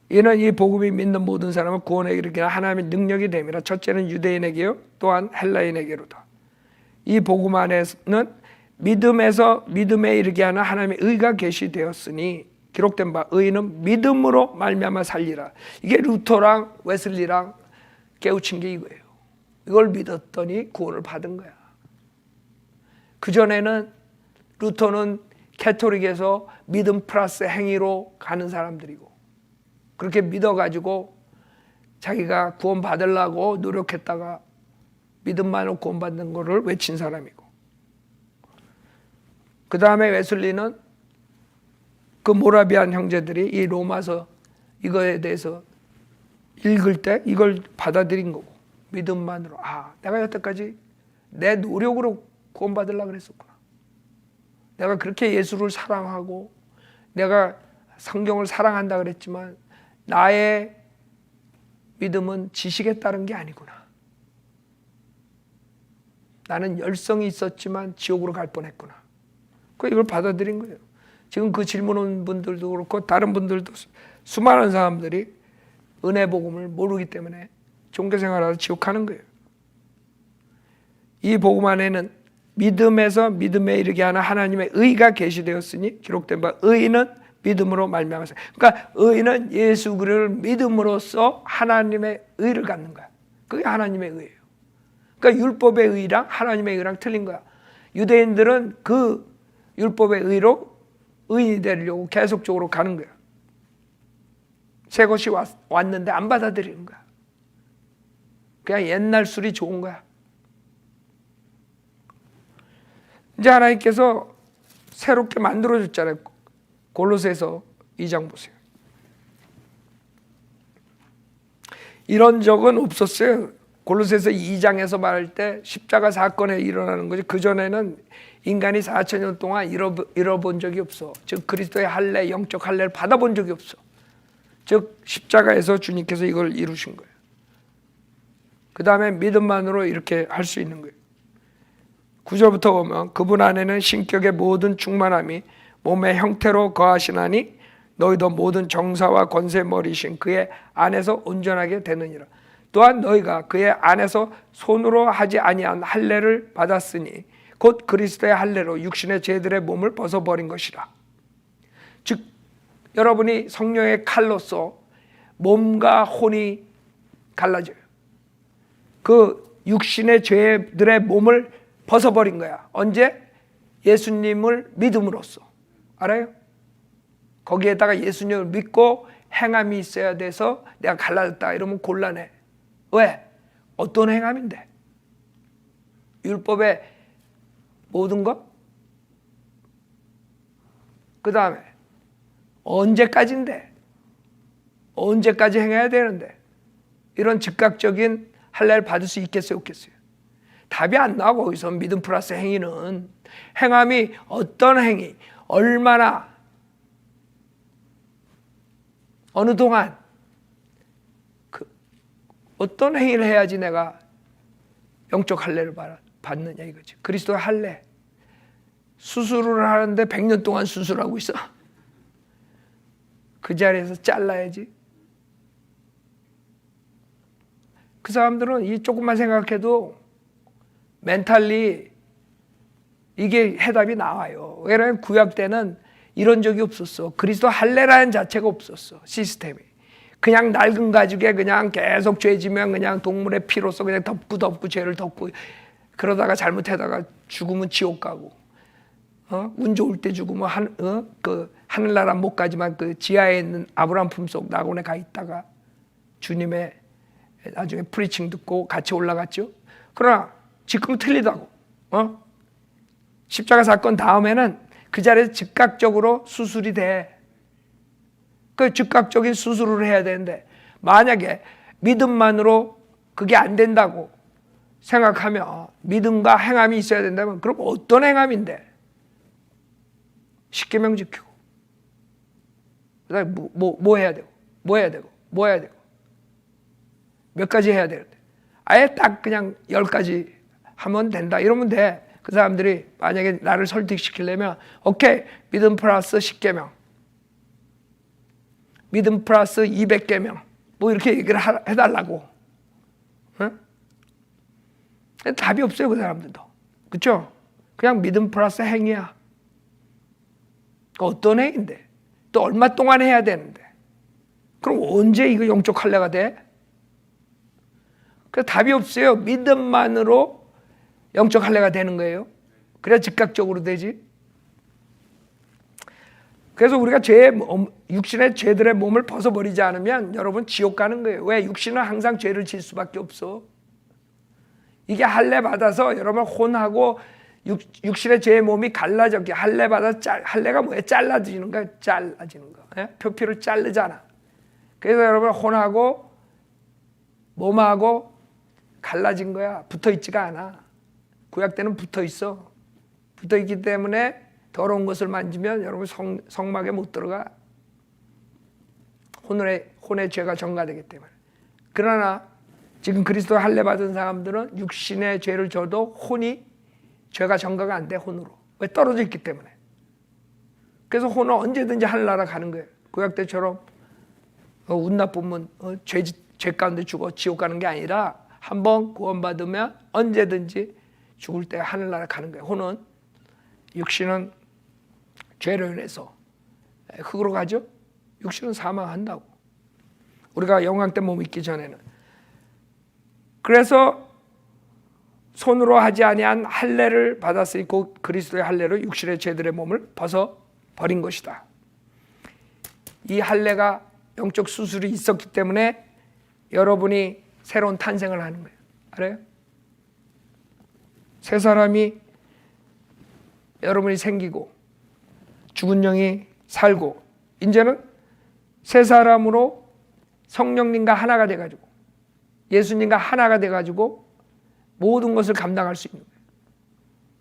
이는 이 복음이 믿는 모든 사람을 구원에 이르게 하는 하나님의 능력이 됨이라. 첫째는 유대인에게요, 또한 헬라인에게로다. 이 복음 안에는 믿음에서 믿음에 이르게 하는 하나님의 의가 계시되었으니 기록된 바 의인은 믿음으로 말미암아 살리라. 이게 루터랑 웨슬리랑 깨우친 게 이거예요. 이걸 믿었더니 구원을 받은 거야. 그전에는 루터는 캐토릭에서 믿음 플러스 행위로 가는 사람들이고, 그렇게 믿어가지고 자기가 구원 받으려고 노력했다가 믿음만으로 구원받는 것을 외친 사람이고, 그 다음에 웨슬리는 그 모라비안 형제들이 이 로마서 이거에 대해서 읽을 때 이걸 받아들인 거고, 믿음만으로 내가 여태까지 내 노력으로 구원받으려고 그랬었구나. 내가 그렇게 예수를 사랑하고 내가 성경을 사랑한다 그랬지만 나의 믿음은 지식에 따른 게 아니구나. 나는 열성이 있었지만 지옥으로 갈 뻔했구나. 이걸 받아들인 거예요. 지금 그 질문 온 분들도 그렇고 다른 분들도 수많은 사람들이 은혜 복음을 모르기 때문에 종교생활하다 지옥 가는 거예요. 이 복음 안에는 믿음에서 믿음에 이르게 하는 하나님의 의가 계시되었으니 기록된 바 의인은 믿음으로 말미암아서. 그러니까 의인은 예수 그리스도를 믿음으로써 하나님의 의를 갖는 거야. 그게 하나님의 의예요. 그러니까 율법의 의랑 하나님의 의랑 틀린 거야. 유대인들은 그 율법의 의로 의인이 되려고 계속적으로 가는 거야. 새 것이 왔는데 안 받아들이는 거야. 그냥 옛날 술이 좋은 거야. 이제 하나님께서 새롭게 만들어줬잖아요. 골로새서 2장 보세요. 이런 적은 없었어요. 골로새서 2장에서 말할 때 십자가 사건에 일어나는 거지. 그전에는 인간이 4,000년 동안 잃어본 적이 없어. 즉 그리스도의 할례, 영적 할례를 받아본 적이 없어. 즉 십자가에서 주님께서 이걸 이루신 거예요. 그 다음에 믿음만으로 이렇게 할 수 있는 거예요. 9절부터 보면 그분 안에는 신격의 모든 충만함이 몸의 형태로 거하시나니 너희도 모든 정사와 권세 머리신 그의 안에서 온전하게 되느니라. 또한 너희가 그의 안에서 손으로 하지 아니한 할례를 받았으니 곧 그리스도의 할례로 육신의 죄들의 몸을 벗어버린 것이라. 즉 여러분이 성령의 칼로서 몸과 혼이 갈라져요. 그 육신의 죄들의 몸을 벗어버린 거야. 언제? 예수님을 믿음으로써. 알아요? 거기에다가 예수님을 믿고 행함이 있어야 돼서 내가 갈라졌다 이러면 곤란해. 왜? 어떤 행함인데? 율법의 모든 것? 그 다음에 언제까지인데? 언제까지 행해야 되는데? 이런 즉각적인 할례를 받을 수 있겠어요? 없겠어요? 답이 안 나오고 거기서 믿음 플러스 행위는 행함이 어떤 행위, 얼마나, 어느 동안 어떤 행위를 해야지 내가 영적 할례를 받느냐 이거지. 그리스도의 할례. 수술을 하는데 100년 동안 수술하고 있어. 그 자리에서 잘라야지. 그 사람들은 이 조금만 생각해도 멘탈리 이게 해답이 나와요. 왜냐하면 구약 때는 이런 적이 없었어. 그리스도 할례라는 자체가 없었어. 시스템이. 그냥 낡은 가죽에 그냥 계속 죄지면 그냥 동물의 피로서 그냥 덮고 죄를 덮고 그러다가 잘못하다가 죽으면 지옥 가고 운 좋을 때 죽으면 그 하늘나라 못 가지만 그 지하에 있는 아브라함 품속 낙원에 가 있다가 주님의 나중에 프리칭 듣고 같이 올라갔죠. 그러나 지금은 틀리다고. 십자가 사건 다음에는 그 자리에서 즉각적으로 수술이 돼. 그 즉각적인 수술을 해야 되는데 만약에 믿음만으로 그게 안 된다고 생각하면 믿음과 행함이 있어야 된다면 그럼 어떤 행함인데? 십계명 지키고 그다음에 뭐 해야 되고 뭐 해야 되고 뭐 해야 되고 몇 가지 해야 되는데 아예 딱 그냥 10가지 하면 된다 이러면 돼. 그 사람들이 만약에 나를 설득시키려면 오케이 믿음 플러스 10계명 믿음 플러스 200계명 뭐 이렇게 얘기를 해달라고. 응? 답이 없어요. 그 사람들도. 그렇죠? 그냥 믿음 플러스 행위야. 어떤 행위인데 또 얼마 동안 해야 되는데 그럼 언제 이거 영적 할례가 돼? 그 답이 없어요. 믿음만으로 영적 할례가 되는 거예요. 그래야 즉각적으로 되지. 그래서 우리가 육신의 죄들의 몸을 벗어버리지 않으면 여러분 지옥 가는 거예요. 왜? 육신은 항상 죄를 질 수밖에 없어. 이게 할례 받아서 여러분 혼하고 육신의 죄의 몸이 갈라져. 할례 받아 할례가 뭐예요? 잘라지는 거야. 잘라지는 거. 예? 표피를 자르잖아. 그래서 여러분 혼하고 몸하고 갈라진 거야. 붙어 있지가 않아. 구약 때는 붙어 있어. 붙어 있기 때문에 더러운 것을 만지면 여러분 성막에 못 들어가. 혼의 죄가 전가되기 때문에. 그러나 지금 그리스도 할례 받은 사람들은 육신의 죄를 져도 혼이 죄가 전가가 안 돼. 혼으로. 왜? 떨어져 있기 때문에. 그래서 혼은 언제든지 하늘나라 가는 거예요. 구약 때처럼 운 나쁘면 죄 가운데 죽어 지옥 가는 게 아니라 한번 구원받으면 언제든지 죽을 때 하늘나라 가는 거예요. 혼은. 육신은 죄로 인해서 흙으로 가죠. 육신은 사망한다고. 우리가 영광 때 몸 있기 전에는. 그래서 손으로 하지 아니한 할례를 받았으니 곧 그리스도의 할례로 육신의 죄들의 몸을 벗어 버린 것이다. 이 할례가 영적 수술이 있었기 때문에 여러분이 새로운 탄생을 하는 거예요. 알아요? 새 사람이 여러분이 생기고 죽은 영이 살고 이제는 새 사람으로 성령님과 하나가 돼가지고 예수님과 하나가 돼가지고 모든 것을 감당할 수 있는 거예요.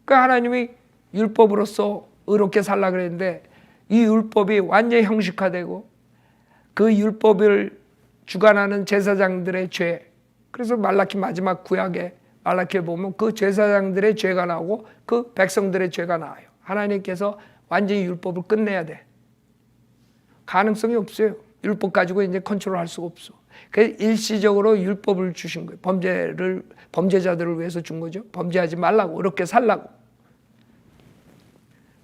그러니까 하나님이 율법으로서 의롭게 살라 그랬는데 이 율법이 완전히 형식화되고 그 율법을 주관하는 제사장들의 죄, 그래서 말라키 마지막 구약에 말라키에 보면 그 제사장들의 죄가 나오고 그 백성들의 죄가 나와요. 하나님께서 완전히 율법을 끝내야 돼. 가능성이 없어요. 율법 가지고 이제 컨트롤할 수가 없어. 그래서 일시적으로 율법을 주신 거예요. 범죄자들을 위해서 준 거죠. 범죄하지 말라고, 어렵게 살라고.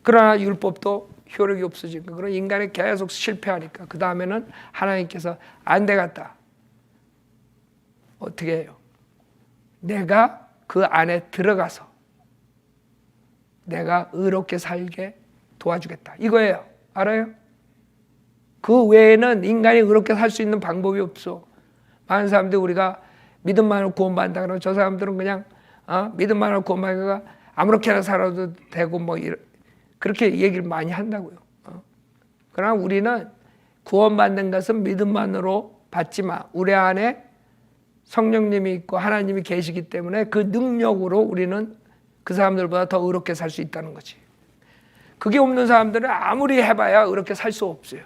그러나 율법도 효력이 없어지니까 그런 인간이 계속 실패하니까 그 다음에는 하나님께서 안 되겠다. 어떻게 해요? 내가 그 안에 들어가서 내가 의롭게 살게 도와주겠다. 이거예요. 알아요? 그 외에는 인간이 의롭게 살 수 있는 방법이 없어. 많은 사람들이 우리가 믿음만으로 구원받는다 그러면 저 사람들은 그냥 믿음만으로 구원받으니까 아무렇게나 살아도 되고 뭐 그렇게 얘기를 많이 한다고요. 그러나 우리는 구원받는 것은 믿음만으로 받지만 우리 안에 성령님이 있고 하나님이 계시기 때문에 그 능력으로 우리는 그 사람들보다 더 의롭게 살 수 있다는 거지. 그게 없는 사람들은 아무리 해봐야 의롭게 살 수 없어요.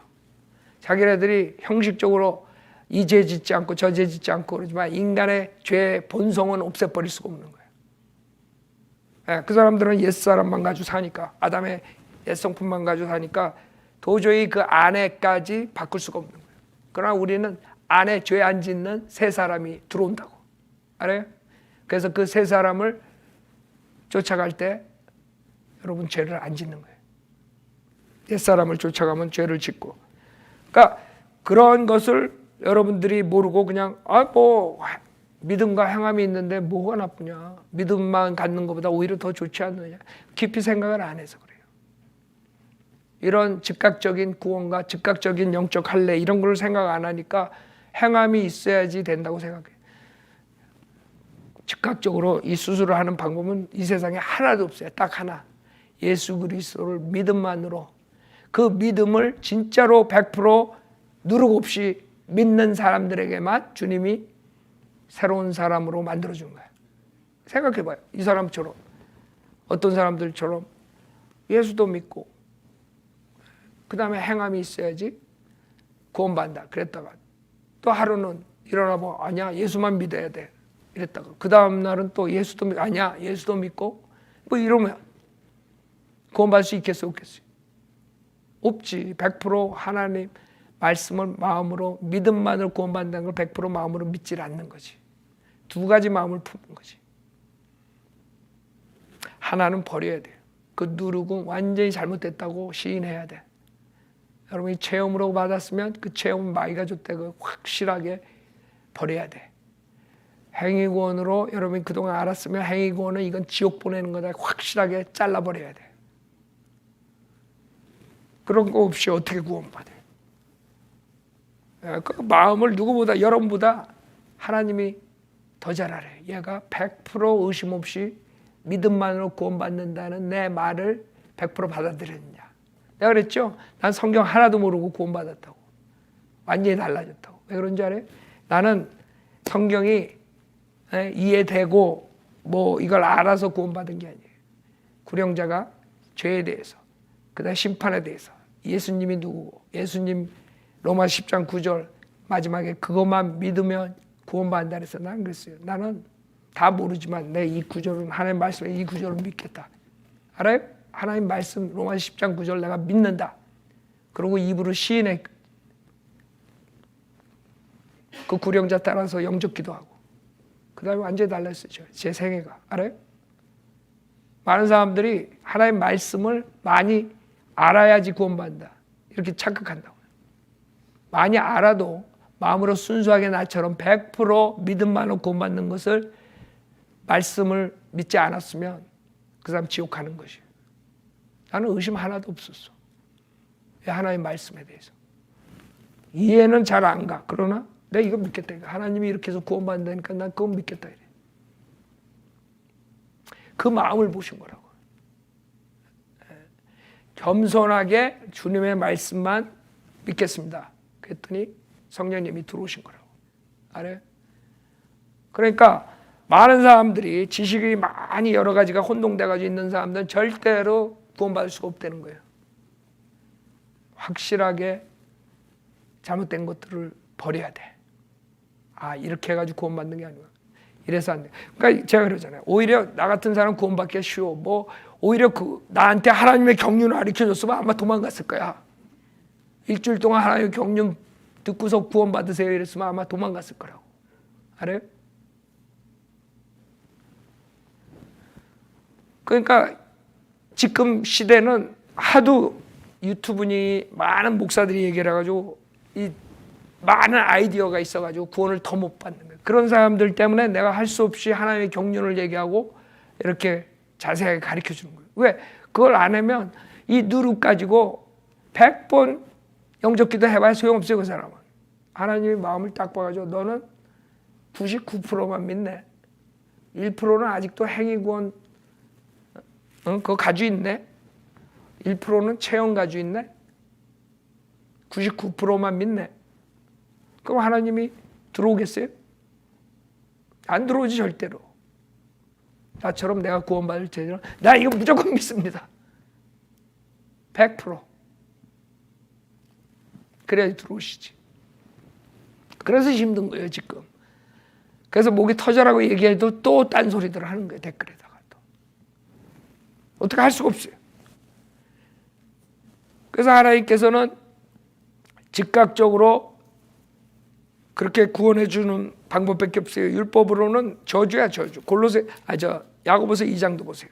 자기네들이 형식적으로 이 죄 짓지 않고 저 죄 짓지 않고 그러지만 인간의 죄의 본성은 없애버릴 수가 없는 거예요. 그 사람들은 옛사람만 가지고 사니까 아담의 옛성품만 가지고 사니까 도저히 그 안에까지 바꿀 수가 없는 거예요. 그러나 우리는 안에 죄 안 짓는 새 사람이 들어온다고. 알아요? 그래서 그 새 사람을 쫓아갈 때 여러분 죄를 안 짓는 거예요. 옛사람을 쫓아가면 죄를 짓고. 그러니까 그런 것을 여러분들이 모르고 그냥 뭐 믿음과 행함이 있는데 뭐가 나쁘냐. 믿음만 갖는 것보다 오히려 더 좋지 않느냐. 깊이 생각을 안 해서 그래요. 이런 즉각적인 구원과 즉각적인 영적 할례 이런 걸 생각 안 하니까 행함이 있어야지 된다고 생각해요. 즉각적으로 이 수술을 하는 방법은 이 세상에 하나도 없어요. 딱 하나. 예수 그리스도를 믿음만으로 그 믿음을 진짜로 100% 누르고 없이 믿는 사람들에게만 주님이 새로운 사람으로 만들어준 거예요. 생각해봐요. 이 사람처럼 어떤 사람들처럼 예수도 믿고 그 다음에 행함이 있어야지 구원받는다 그랬다가 또 하루는 일어나 보면 아니야 예수만 믿어야 돼 이랬다가 그 다음 날은 또 예수도 아니야 예수도 믿고 뭐 이러면 구원받을 수 있겠어 없겠어요? 없지. 100% 하나님 말씀을 마음으로 믿음만으로 구원받는다는 걸 100% 마음으로 믿질 않는 거지. 두 가지 마음을 품는 거지. 하나는 버려야 돼요. 그 누르고 완전히 잘못됐다고 시인해야 돼. 여러분이 체험으로 받았으면 그 체험은 마귀가 줬다고 확실하게 버려야 돼. 행위구원으로 여러분이 그동안 알았으면 행위구원은 이건 지옥 보내는 거다 확실하게 잘라버려야 돼. 그런 거 없이 어떻게 구원받아요? 그 마음을 누구보다 여러분보다 하나님이 더 잘 알아요. 얘가 100% 의심 없이 믿음만으로 구원받는다는 내 말을 100% 받아들였느냐. 내가 그랬죠? 난 성경 하나도 모르고 구원받았다고. 완전히 달라졌다고. 왜 그런지 알아요? 나는 성경이 이해되고 뭐 이걸 알아서 구원받은 게 아니에요. 구령자가 죄에 대해서 그다음 심판에 대해서 예수님이 누구고 예수님 로마 10장 9절 마지막에 그것만 믿으면 구원받는다 그래서 난 그랬어요. 나는 다 모르지만 내 이 구절은 하나님 말씀에 이 구절을 믿겠다. 알아요? 하나님 말씀 로마 10장 9절 내가 믿는다. 그리고 입으로 시인해 그 구령자 따라서 영접 기도하고 그 다음에 완전히 달랐어요. 제 생애가. 알아요? 많은 사람들이 하나님 말씀을 많이 알아야지 구원받는다. 이렇게 착각한다고요. 많이 알아도 마음으로 순수하게 나처럼 100% 믿음만으로 구원받는 것을 말씀을 믿지 않았으면 그 사람 지옥 가는 것이에요. 나는 의심 하나도 없었어. 하나님 말씀에 대해서. 이해는 잘 안 가. 그러나 내가 이거 믿겠다. 하나님이 이렇게 해서 구원받는다니까 난 그건 믿겠다. 이래. 그 마음을 보신 거라고. 겸손하게 주님의 말씀만 믿겠습니다. 그랬더니 성령님이 들어오신 거라고. 알아요? 그러니까 많은 사람들이 지식이 많이 여러 가지가 혼동돼가지고 있는 사람들은 절대로 구원받을 수가 없다는 거예요. 확실하게 잘못된 것들을 버려야 돼. 이렇게 해가지고 구원받는 게 아니고 이래서 안 돼. 그러니까 제가 그러잖아요. 오히려 나 같은 사람 구원받기 쉬워. 오히려 나한테 하나님의 경륜을 가르쳐줬으면 아마 도망갔을 거야. 일주일 동안 하나님의 경륜 듣고서 구원받으세요 이랬으면 아마 도망갔을 거라고. 알아요? 그러니까 지금 시대는 하도 유튜브니 많은 목사들이 얘기를 해가지고 이 많은 아이디어가 있어가지고 구원을 더 못 받는 거예요. 그런 사람들 때문에 내가 할 수 없이 하나님의 경륜을 얘기하고 이렇게 자세하게 가르쳐 주는 거예요. 왜? 그걸 안 하면 이 누룩 가지고 100번 영접기도 해봐야 소용없어요. 그 사람은. 하나님의 마음을 딱 봐가지고 너는 99%만 믿네. 1%는 아직도 행위구원 그거 가지고 있네. 1%는 체험 가지고 있네. 99%만 믿네. 그럼 하나님이 들어오겠어요? 안 들어오지 절대로. 나처럼 내가 구원받을 제대로 나 이거 무조건 믿습니다. 100%. 그래야지 들어오시지. 그래서 힘든 거예요 지금. 그래서 목이 터져라고 얘기해도 또 딴소리들 하는 거예요 댓글에다가. 또. 어떻게 할 수가 없어요. 그래서 하나님께서는 즉각적으로 그렇게 구원해 주는 방법밖에 없어요. 율법으로는 저주야 저주. 야고보서 2장도 보세요.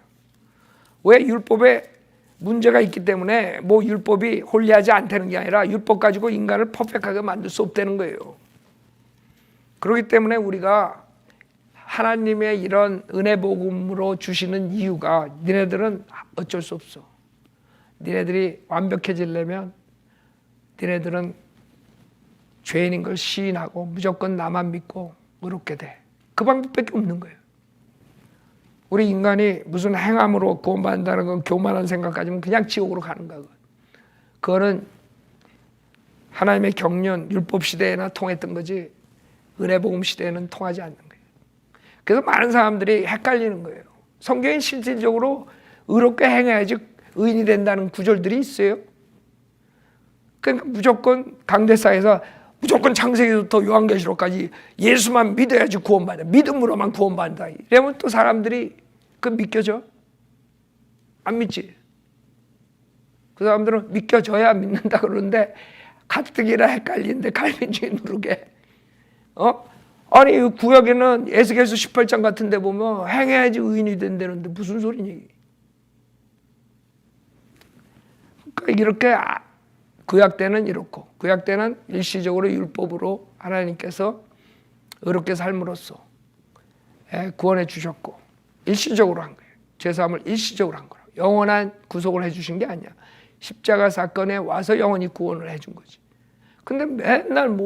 왜? 율법에 문제가 있기 때문에 율법이 홀리하지 않다는 게 아니라 율법 가지고 인간을 퍼펙트하게 만들 수 없다는 거예요. 그렇기 때문에 우리가 하나님의 이런 은혜 복음으로 주시는 이유가 니네들은 어쩔 수 없어. 니네들이 완벽해지려면 니네들은 죄인인 걸 시인하고 무조건 나만 믿고 의롭게 돼. 그 방법밖에 없는 거예요. 우리 인간이 무슨 행함으로 구원받는다는 건 교만한 생각 가지면 그냥 지옥으로 가는 거야. 그거는 하나님의 경륜, 율법 시대에나 통했던 거지 은혜 복음 시대에는 통하지 않는 거예요. 그래서 많은 사람들이 헷갈리는 거예요. 성경에 실질적으로 의롭게 행해야지 의인이 된다는 구절들이 있어요. 그러니까 무조건 강대사에서 무조건 창세기부터 요한계시록까지 예수만 믿어야지 구원받아. 믿음으로만 구원받는다. 이러면 또 사람들이 그거 믿겨져? 안 믿지? 그 사람들은 믿겨져야 믿는다 그러는데 가뜩이나 헷갈리는데 갈민주의 누르게. 아니 구약에는 에스겔서 18장 같은 데 보면 행해야지 의인이 된다는데 무슨 소리니? 그러니까 이렇게 구약 때는 이렇고 구약 때는 일시적으로 율법으로 하나님께서 의롭게 삶으로써 구원해 주셨고 일시적으로 한 거예요. 죄사함을 일시적으로 한 거라고. 영원한 구속을 해 주신 게 아니야. 십자가 사건에 와서 영원히 구원을 해 준 거지. 근데 맨날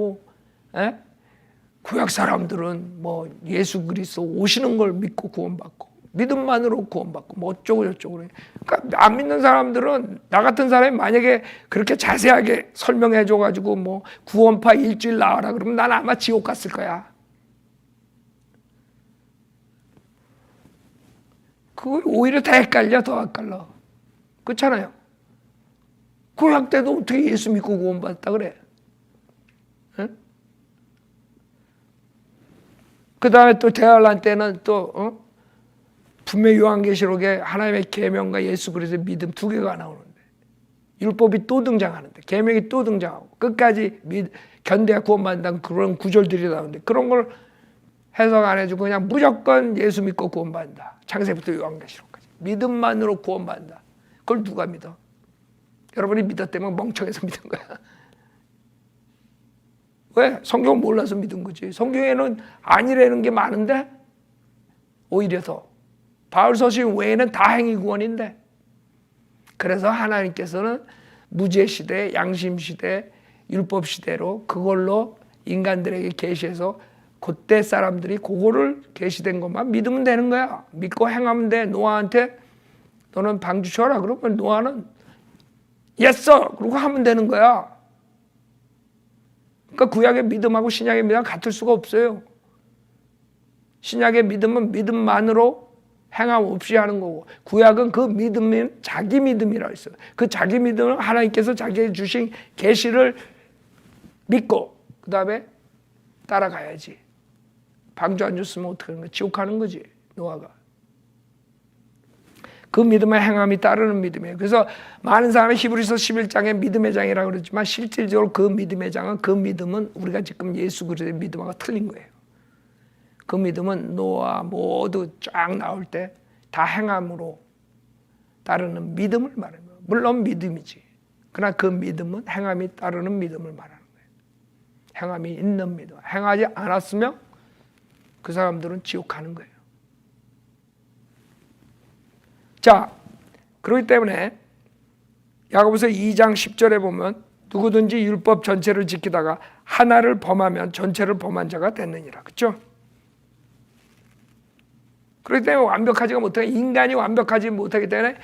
구약 사람들은 예수 그리스도 오시는 걸 믿고 구원받고 믿음만으로 구원받고 어쩌고 저쩌고. 그러니까 안 믿는 사람들은 나 같은 사람이 만약에 그렇게 자세하게 설명해 줘가지고 구원파 일주일 나와라 그러면 난 아마 지옥 갔을 거야. 그거 오히려 더 헷갈려. 그렇잖아요. 구약 때도 어떻게 예수 믿고 구원받았다 그래? 응? 그 다음에 또 대환란 때는 또 분명히 요한계시록에 하나님의 계명과 예수 그리스도의 믿음 두 개가 나오는데 율법이 또 등장하는데 계명이 또 등장하고 끝까지 견뎌야 구원받는다는 그런 구절들이 나오는데 그런 걸 해석 안 해주고 그냥 무조건 예수 믿고 구원받는다. 창세부터 요한계시록까지 믿음만으로 구원받는다. 그걸 누가 믿어? 여러분이 믿었다면 멍청해서 믿은 거야. 왜? 성경 몰라서 믿은 거지. 성경에는 아니라는 게 많은데 오히려 더 바울 서신 외에는 다 행위 구원인데, 그래서 하나님께서는 무죄 시대, 양심 시대, 율법 시대로 그걸로 인간들에게 계시해서 그때 사람들이 그거를 계시된 것만 믿으면 되는 거야. 믿고 행하면 돼. 노아한테 너는 방주 쳐라. 그러면 노아는 예써! 그러고 하면 되는 거야. 그러니까 구약의 믿음하고 신약의 믿음은 같을 수가 없어요. 신약의 믿음은 믿음만으로 행함 없이 하는 거고, 구약은 그 믿음이 자기 믿음이라고 했어요. 그 자기 믿음은 하나님께서 자기에게 주신 계시를 믿고 그 다음에 따라가야지. 방주 안 줬으면 어떻게 하는 거야? 지옥 가는 거지, 노아가. 그 믿음의 행함이 따르는 믿음이에요. 그래서 많은 사람이 히브리서 11장에 믿음의 장이라고 그러지만 실질적으로 그 믿음의 장은, 그 믿음은 우리가 지금 예수 그리스도의 믿음하고 틀린 거예요. 그 믿음은 노아 모두 쫙 나올 때 다 행함으로 따르는 믿음을 말하는 거예요. 물론 믿음이지. 그러나 그 믿음은 행함이 따르는 믿음을 말하는 거예요. 행함이 있는 믿음. 행하지 않았으면 그 사람들은 지옥 가는 거예요. 자, 그렇기 때문에 야고보서 2장 10절에 보면 누구든지 율법 전체를 지키다가 하나를 범하면 전체를 범한 자가 됐느니라. 그렇죠? 그렇기 때문에 완벽하지가 못하게, 인간이 완벽하지 못하기 때문에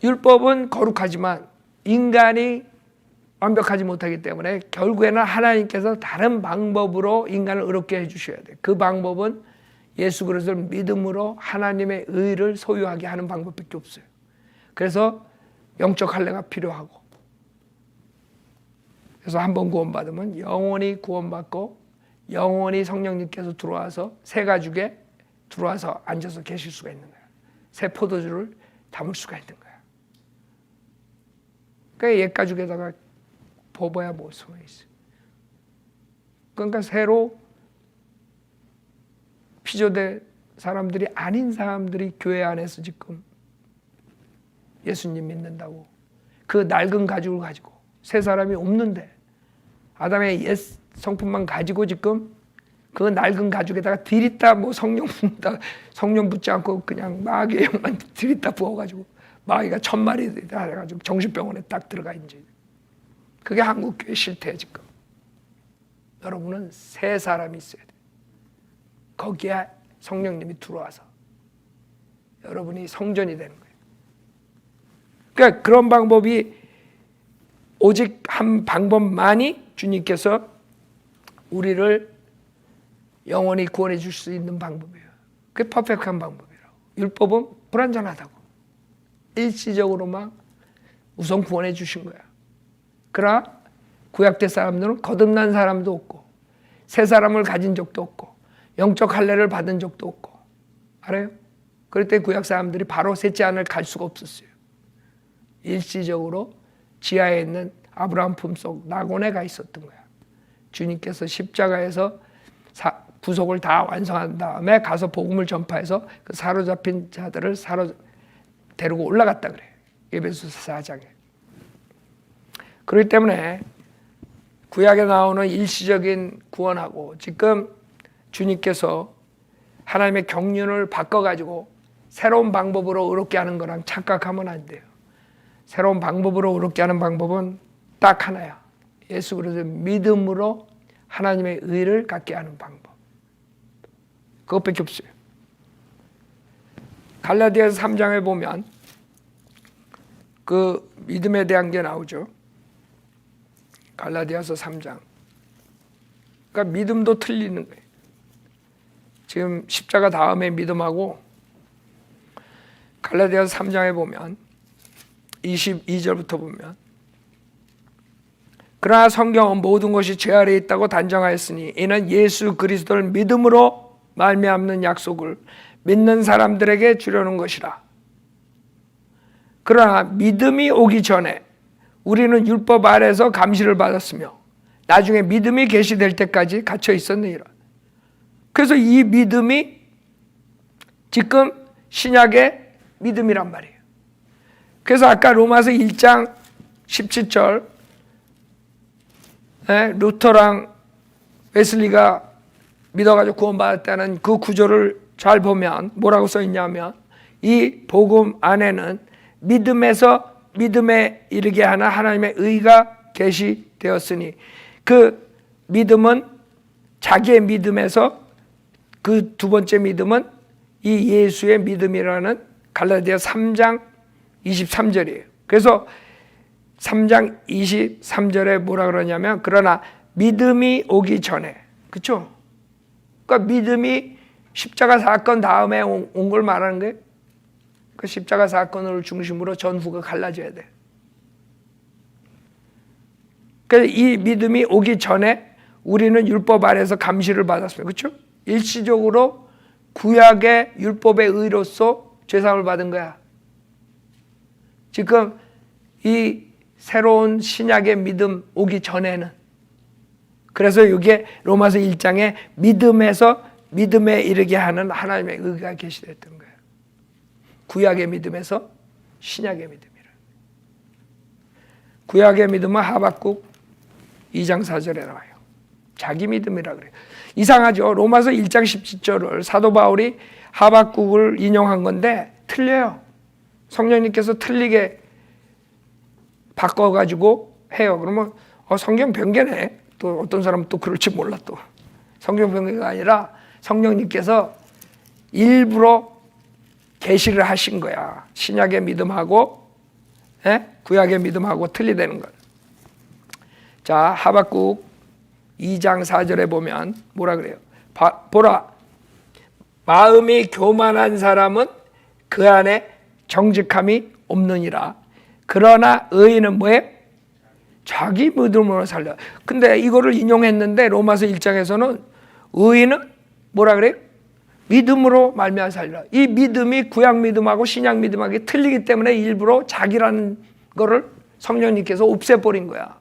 율법은 거룩하지만 인간이 완벽하지 못하기 때문에 결국에는 하나님께서 다른 방법으로 인간을 의롭게 해주셔야 돼요. 그 방법은 예수 그리스도를 믿음으로 하나님의 의를 소유하게 하는 방법밖에 없어요. 그래서 영적 할례가 필요하고, 그래서 한번 구원받으면 영원히 구원받고 영원히 성령님께서 들어와서 새 가죽에 들어와서 앉아서 계실 수가 있는 거야. 새 포도주를 담을 수가 있는 거야. 그러니까 옛 가죽에다가 벗어야 뭐 소용이 있어. 그러니까 새로 피조된 사람들이 아닌 사람들이 교회 안에서 지금 예수님 믿는다고 그 낡은 가죽을 가지고, 새 사람이 없는데 아담의 옛 성품만 가지고 지금 그 낡은 가죽에다가 들이다 뭐 성령 붙지 않고 그냥 마귀의 영만 들이다 부어가지고 마귀가 1000마리 다 해가지고 정신병원에 딱 들어가 있지. 그게 한국 교회 실태야 지금. 여러분은 새 사람이 있어야 돼. 거기에 성령님이 들어와서 여러분이 성전이 되는 거예요. 그러니까 그런 방법이 오직 한 방법만이 주님께서 우리를 영원히 구원해 줄 수 있는 방법이에요. 그게 퍼펙트한 방법이라고. 율법은 불완전하다고. 일시적으로만 우선 구원해 주신 거야. 그러나 구약 때 사람들은 거듭난 사람도 없고 새 사람을 가진 적도 없고 영적 할례를 받은 적도 없고, 알아요? 그럴 때 구약 사람들이 바로 셋째 안을 갈 수가 없었어요. 일시적으로 지하에 있는 아브라함 품속 낙원에 가 있었던 거야. 주님께서 십자가에서 구속을 다 완성한 다음에 가서 복음을 전파해서 그 사로잡힌 자들을 데리고 올라갔다 그래. 에베소서 4장에. 그렇기 때문에 구약에 나오는 일시적인 구원하고 지금 주님께서 하나님의 경륜을 바꿔가지고 새로운 방법으로 의롭게 하는 거랑 착각하면 안 돼요. 새로운 방법으로 의롭게 하는 방법은 딱 하나야. 예수 그리스도의 믿음으로 하나님의 의를 갖게 하는 방법. 그것밖에 없어요. 갈라디아서 3장에 보면 그 믿음에 대한 게 나오죠. 갈라디아서 3장. 그러니까 믿음도 틀리는 거예요. 지금 십자가 다음에 믿음하고 갈라디아서 3장에 보면 22절부터 보면, 그러나 성경은 모든 것이 죄 아래에 있다고 단정하였으니 이는 예수 그리스도를 믿음으로 말미암는 약속을 믿는 사람들에게 주려는 것이라. 그러나 믿음이 오기 전에 우리는 율법 아래에서 감시를 받았으며 나중에 믿음이 계시될 때까지 갇혀 있었느니라. 그래서 이 믿음이 지금 신약의 믿음이란 말이에요. 그래서 아까 로마서 1장 17절 루터랑 웨슬리가 믿어가지고 구원받았다는 그 구절을 잘 보면 뭐라고 써 있냐면 이 복음 안에는 믿음에서 믿음에 이르게 하는 하나님의 의가 계시되었으니 그 믿음은 자기의 믿음에서 그 두 번째 믿음은 이 예수의 믿음이라는 갈라디아 3장 23절이에요. 그래서 3장 23절에 뭐라 그러냐면 그러나 믿음이 오기 전에, 그렇죠? 그러니까 믿음이 십자가 사건 다음에 온 걸 말하는 거예요. 그 십자가 사건을 중심으로 전후가 갈라져야 돼. 그래서 이 믿음이 오기 전에 우리는 율법 아래에서 감시를 받았어요. 그렇죠? 일시적으로 구약의 율법의 의로서 죄사함을 받은 거야. 지금 이 새로운 신약의 믿음 오기 전에는, 그래서 이게 로마서 1장에 믿음에서 믿음에 이르게 하는 하나님의 의가 계시됐던 거예요. 구약의 믿음에서 신약의 믿음이라. 구약의 믿음은 하박국 2장 4절에 나와요. 자기 믿음이라 그래요. 이상하죠. 로마서 1장 17절을 사도 바울이 하박국을 인용한 건데 틀려요. 성령님께서 틀리게 바꿔가지고 해요. 그러면 성경 변개네. 또 어떤 사람은 또 그럴지 몰라. 또 성경 변개가 아니라 성령님께서 일부러 계시를 하신 거야. 신약의 믿음하고 구약의 믿음하고 틀리다는 걸. 자, 하박국 2장 4절에 보면 뭐라 그래요? 보라, 마음이 교만한 사람은 그 안에 정직함이 없느니라. 그러나 의인은 뭐예요? 자기 믿음으로 살려. 근데 이거를 인용했는데 로마서 1장에서는 의인은 뭐라 그래요? 믿음으로 말미암아 살리라. 이 믿음이 구약 믿음하고 신약 믿음하고 틀리기 때문에 일부러 자기라는 거를 성령님께서 없애버린 거야.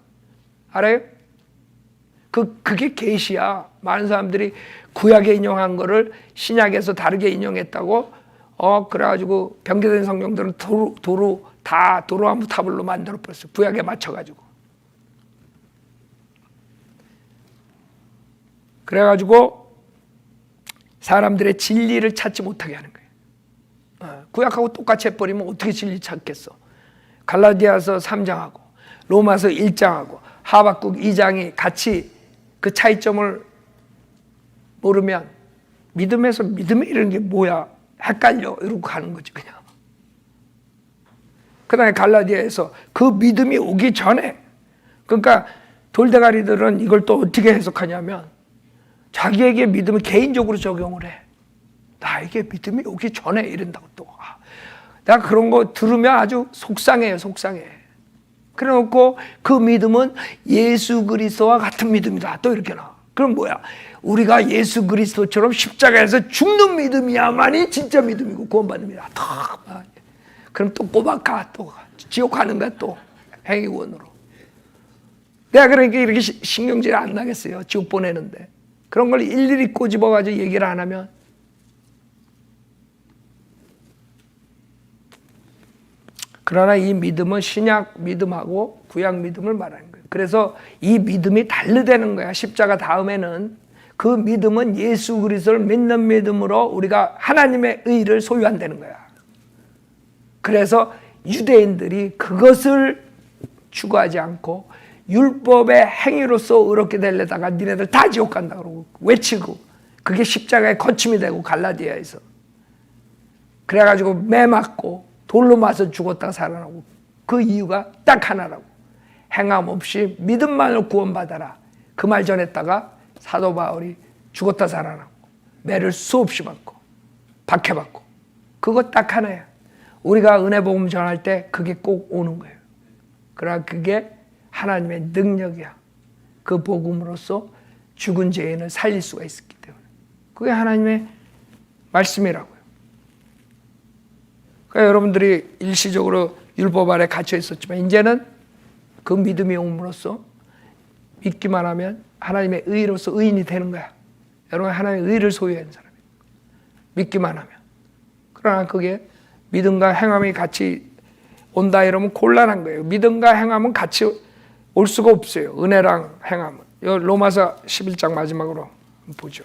알아요? 그게 계시야. 많은 사람들이 구약에 인용한 거를 신약에서 다르게 인용했다고 그래가지고 변개된 성경들은 도로아무 타블로 만들어 버렸어요. 구약에 맞춰가지고. 그래가지고 사람들의 진리를 찾지 못하게 하는 거예요. 구약하고 똑같이 해버리면 어떻게 진리 찾겠어? 갈라디아서 3장하고 로마서 1장하고 하박국 2장이 같이 그 차이점을 모르면 믿음에서 믿음이 이런 게 뭐야? 헷갈려 이러고 가는 거지 그냥. 그 다음에 갈라디아에서 그 믿음이 오기 전에, 그러니까 돌대가리들은 이걸 또 어떻게 해석하냐면 자기에게 믿음을 개인적으로 적용을 해. 나에게 믿음이 오기 전에 이런다고 또. 내가 그런 거 들으면 아주 속상해요. 속상해. 그래 놓고 그 믿음은 예수 그리스도와 같은 믿음이다. 또 이렇게 나와. 그럼 뭐야? 우리가 예수 그리스도처럼 십자가에서 죽는 믿음이야만이 진짜 믿음이고 구원받는 믿음이다. 그럼 또 꼬박가 또 지옥 가는 거야 또 행위원으로. 내가 그러니까 이렇게 신경질 안 나겠어요. 지옥 보내는데. 그런 걸 일일이 꼬집어가지고 얘기를 안 하면. 그러나 이 믿음은 신약 믿음하고 구약 믿음을 말하는 거예요. 그래서 이 믿음이 다르다는 거야. 십자가 다음에는 그 믿음은 예수 그리스도를 믿는 믿음으로 우리가 하나님의 의를 소유한다는 거야. 그래서 유대인들이 그것을 추구하지 않고 율법의 행위로서 의롭게 되려다가 니네들 다 지옥 간다 그러고 외치고, 그게 십자가의 거침이 되고 갈라디아에서 그래가지고 매 맞고 돌로 맞아 죽었다가 살아나고, 그 이유가 딱 하나라고. 행함 없이 믿음만을 구원받아라. 그 말 전했다가 사도 바울이 죽었다 살아나고 매를 수없이 받고 박해받고, 그거 딱 하나야. 우리가 은혜 복음 전할 때 그게 꼭 오는 거예요. 그러나 그게 하나님의 능력이야. 그 복음으로써 죽은 죄인을 살릴 수가 있었기 때문에. 그게 하나님의 말씀이라고요. 그러니까 여러분들이 일시적으로 율법 아래 갇혀 있었지만 이제는 그 믿음이 옴으로써 믿기만 하면 하나님의 의로서 의인이 되는 거야. 여러분 하나님의 의를 소유하는 사람이에요. 믿기만 하면. 그러나 그게 믿음과 행함이 같이 온다 이러면 곤란한 거예요. 믿음과 행함은 같이 올 수가 없어요. 은혜랑 행함은. 로마서 11장 마지막으로 보죠.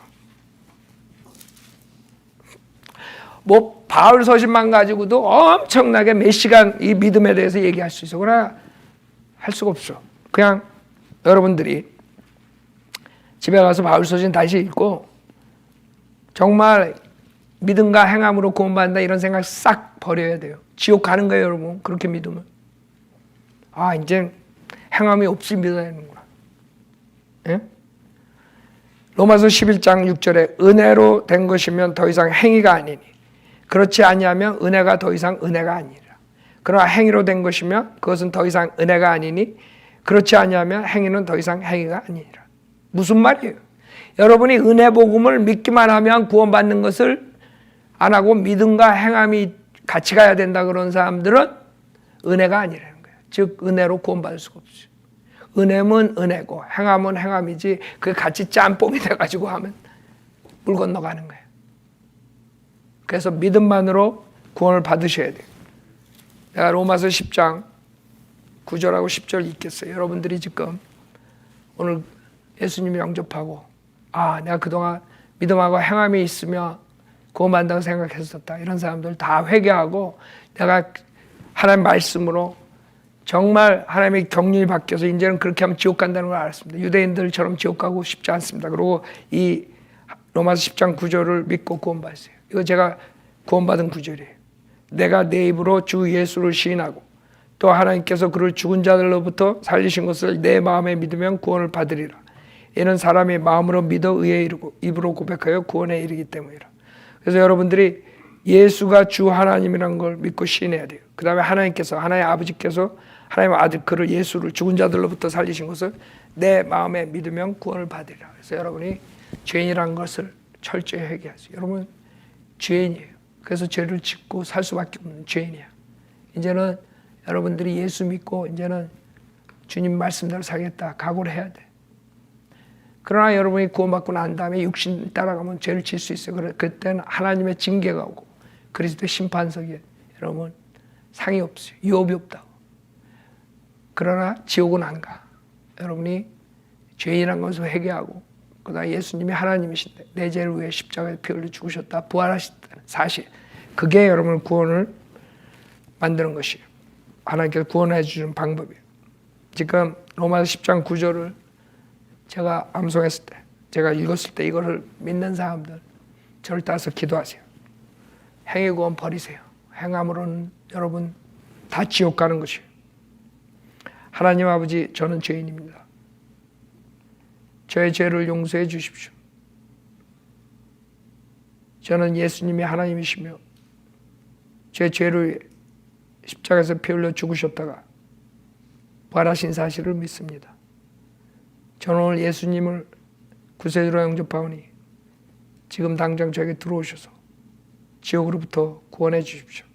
뭐 바울 서신만 가지고도 엄청나게 몇 시간 이 믿음에 대해서 얘기할 수 있어. 그러나 할 수가 없어. 그냥 여러분들이 집에 가서 바울 서신 다시 읽고 정말 믿음과 행함으로 구원받는다 이런 생각 싹 버려야 돼요. 지옥 가는 거예요, 여러분. 그렇게 믿으면. 아, 이제 행함이 없이 믿어야 되는구나. 예? 로마서 11장 6절에 은혜로 된 것이면 더 이상 행위가 아니니 그렇지 아니하면 은혜가 더 이상 은혜가 아니라. 그러나 행위로 된 것이면 그것은 더 이상 은혜가 아니니 그렇지 아니하면 행위는 더 이상 행위가 아니라. 무슨 말이에요? 여러분이 은혜 복음을 믿기만 하면 구원받는 것을 안 하고 믿음과 행함이 같이 가야 된다 그런 사람들은 은혜가 아니라는 거예요. 즉 은혜로 구원받을 수가 없어요. 은혜는 은혜고 행함은 행함이지 그게 같이 짬뽕이 돼가지고 하면 물 건너가는 거예요. 그래서 믿음만으로 구원을 받으셔야 돼요. 내가 로마서 10장 9절하고 10절 읽겠어요. 여러분들이 지금 오늘 예수님을 영접하고 아 내가 그동안 믿음하고 행함이 있으며 구원받는다고 생각했었다. 이런 사람들 다 회개하고 내가 하나님 말씀으로 정말 하나님의 경륜이 바뀌어서 이제는 그렇게 하면 지옥 간다는 걸 알았습니다. 유대인들처럼 지옥 가고 싶지 않습니다. 그리고 이 로마서 10장 9절을 믿고 구원받으세요. 이거 제가 구원받은 구절이에요. 내가 내 입으로 주 예수를 시인하고 또 하나님께서 그를 죽은 자들로부터 살리신 것을 내 마음에 믿으면 구원을 받으리라. 이는 사람이 마음으로 믿어 의에 이르고 입으로 고백하여 구원에 이르기 때문이라. 그래서 여러분들이 예수가 주 하나님이라는 걸 믿고 시인해야 돼요. 그 다음에 하나님께서 하나님 아버지께서 하나님의 아들 그를 예수를 죽은 자들로부터 살리신 것을 내 마음에 믿으면 구원을 받으리라. 그래서 여러분이 죄인이라는 것을 철저히 회개하세요. 여러분 죄인이에요. 그래서 죄를 짓고 살 수밖에 없는 죄인이야. 이제는 여러분들이 예수 믿고 이제는 주님 말씀대로 살겠다 각오를 해야 돼. 그러나 여러분이 구원받고 난 다음에 육신 따라가면 죄를 질 수 있어요. 그때는 하나님의 징계가 오고 그리스도의 심판석에 여러분 상이 없어요. 유업이 없다고. 그러나 지옥은 안 가. 여러분이 죄인이란 것을 회개하고 그다음 예수님이 하나님이신데 내 죄를 위해 십자가에 피 흘려 죽으셨다 부활하셨다는 사실 그게 여러분의 구원을 만드는 것이에요. 하나님께서 구원해 주시는 방법이에요. 지금 로마서 10장 9절을 제가 암송했을 때 제가 읽었을 때 이거를 믿는 사람들 저를 따라서 기도하세요. 행위 구원 버리세요. 행함으로는 여러분 다 지옥 가는 것이에요. 하나님 아버지 저는 죄인입니다. 저의 죄를 용서해 주십시오. 저는 예수님이 하나님이시며 제 죄를 십자가에서 피 흘려 죽으셨다가 부활하신 사실을 믿습니다. 저는 오늘 예수님을 구세주로 영접하오니 지금 당장 저에게 들어오셔서 지옥으로부터 구원해 주십시오.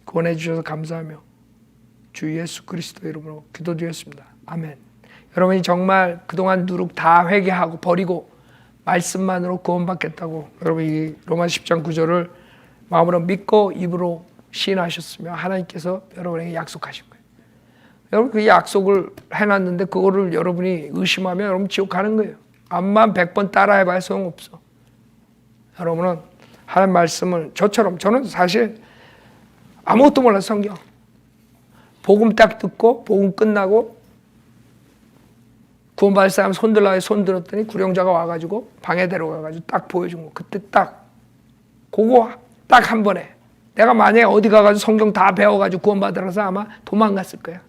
구원해 주셔서 감사하며 주 예수 그리스도 이름으로 기도드렸습니다. 아멘. 여러분이 정말 그동안 누룩 다 회개하고 버리고 말씀만으로 구원받겠다고 여러분 이 로마 10장 9절을 마음으로 믿고 입으로 시인하셨으며 하나님께서 여러분에게 약속하신 거예요. 여러분 그 약속을 해놨는데 그거를 여러분이 의심하면 여러분 지옥 가는 거예요. 암만 100번 따라해봐야 소용없어. 여러분은 하나님 말씀을 저는 사실 아무것도 몰라 성경. 복음 딱 듣고 복음 끝나고 구원받을 사람 손들라고 손 들었더니 구령자가 와가지고 방에 데려가가지고 딱 보여준 거. 그때 딱 그거 딱 한 번에 내가 만약에 어디 가가지고 성경 다 배워가지고 구원받으라서 아마 도망갔을 거야.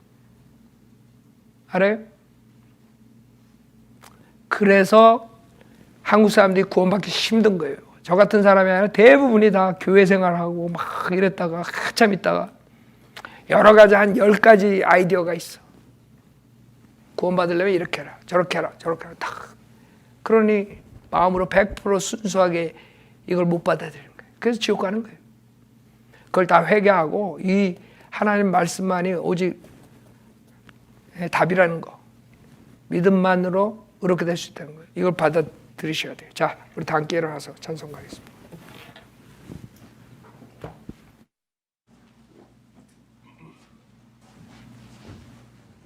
알아요? 그래서 한국 사람들이 구원받기 힘든 거예요. 저 같은 사람이 아니라 대부분이 다 교회 생활하고 막 이랬다가 한참 있다가 여러 가지 한 10가지 아이디어가 있어. 구원받으려면 이렇게 해라 저렇게 해라 저렇게 해라 딱. 그러니 마음으로 100% 순수하게 이걸 못 받아들이는 거예요. 그래서 지옥 가는 거예요. 그걸 다 회개하고 이 하나님 말씀만이 오직 답이라는 거. 믿음만으로 그렇게 될 수 있다는 거예요. 이걸 받아들이셔야 돼요. 자, 우리 다 함께 일어나서 찬송 가겠습니다.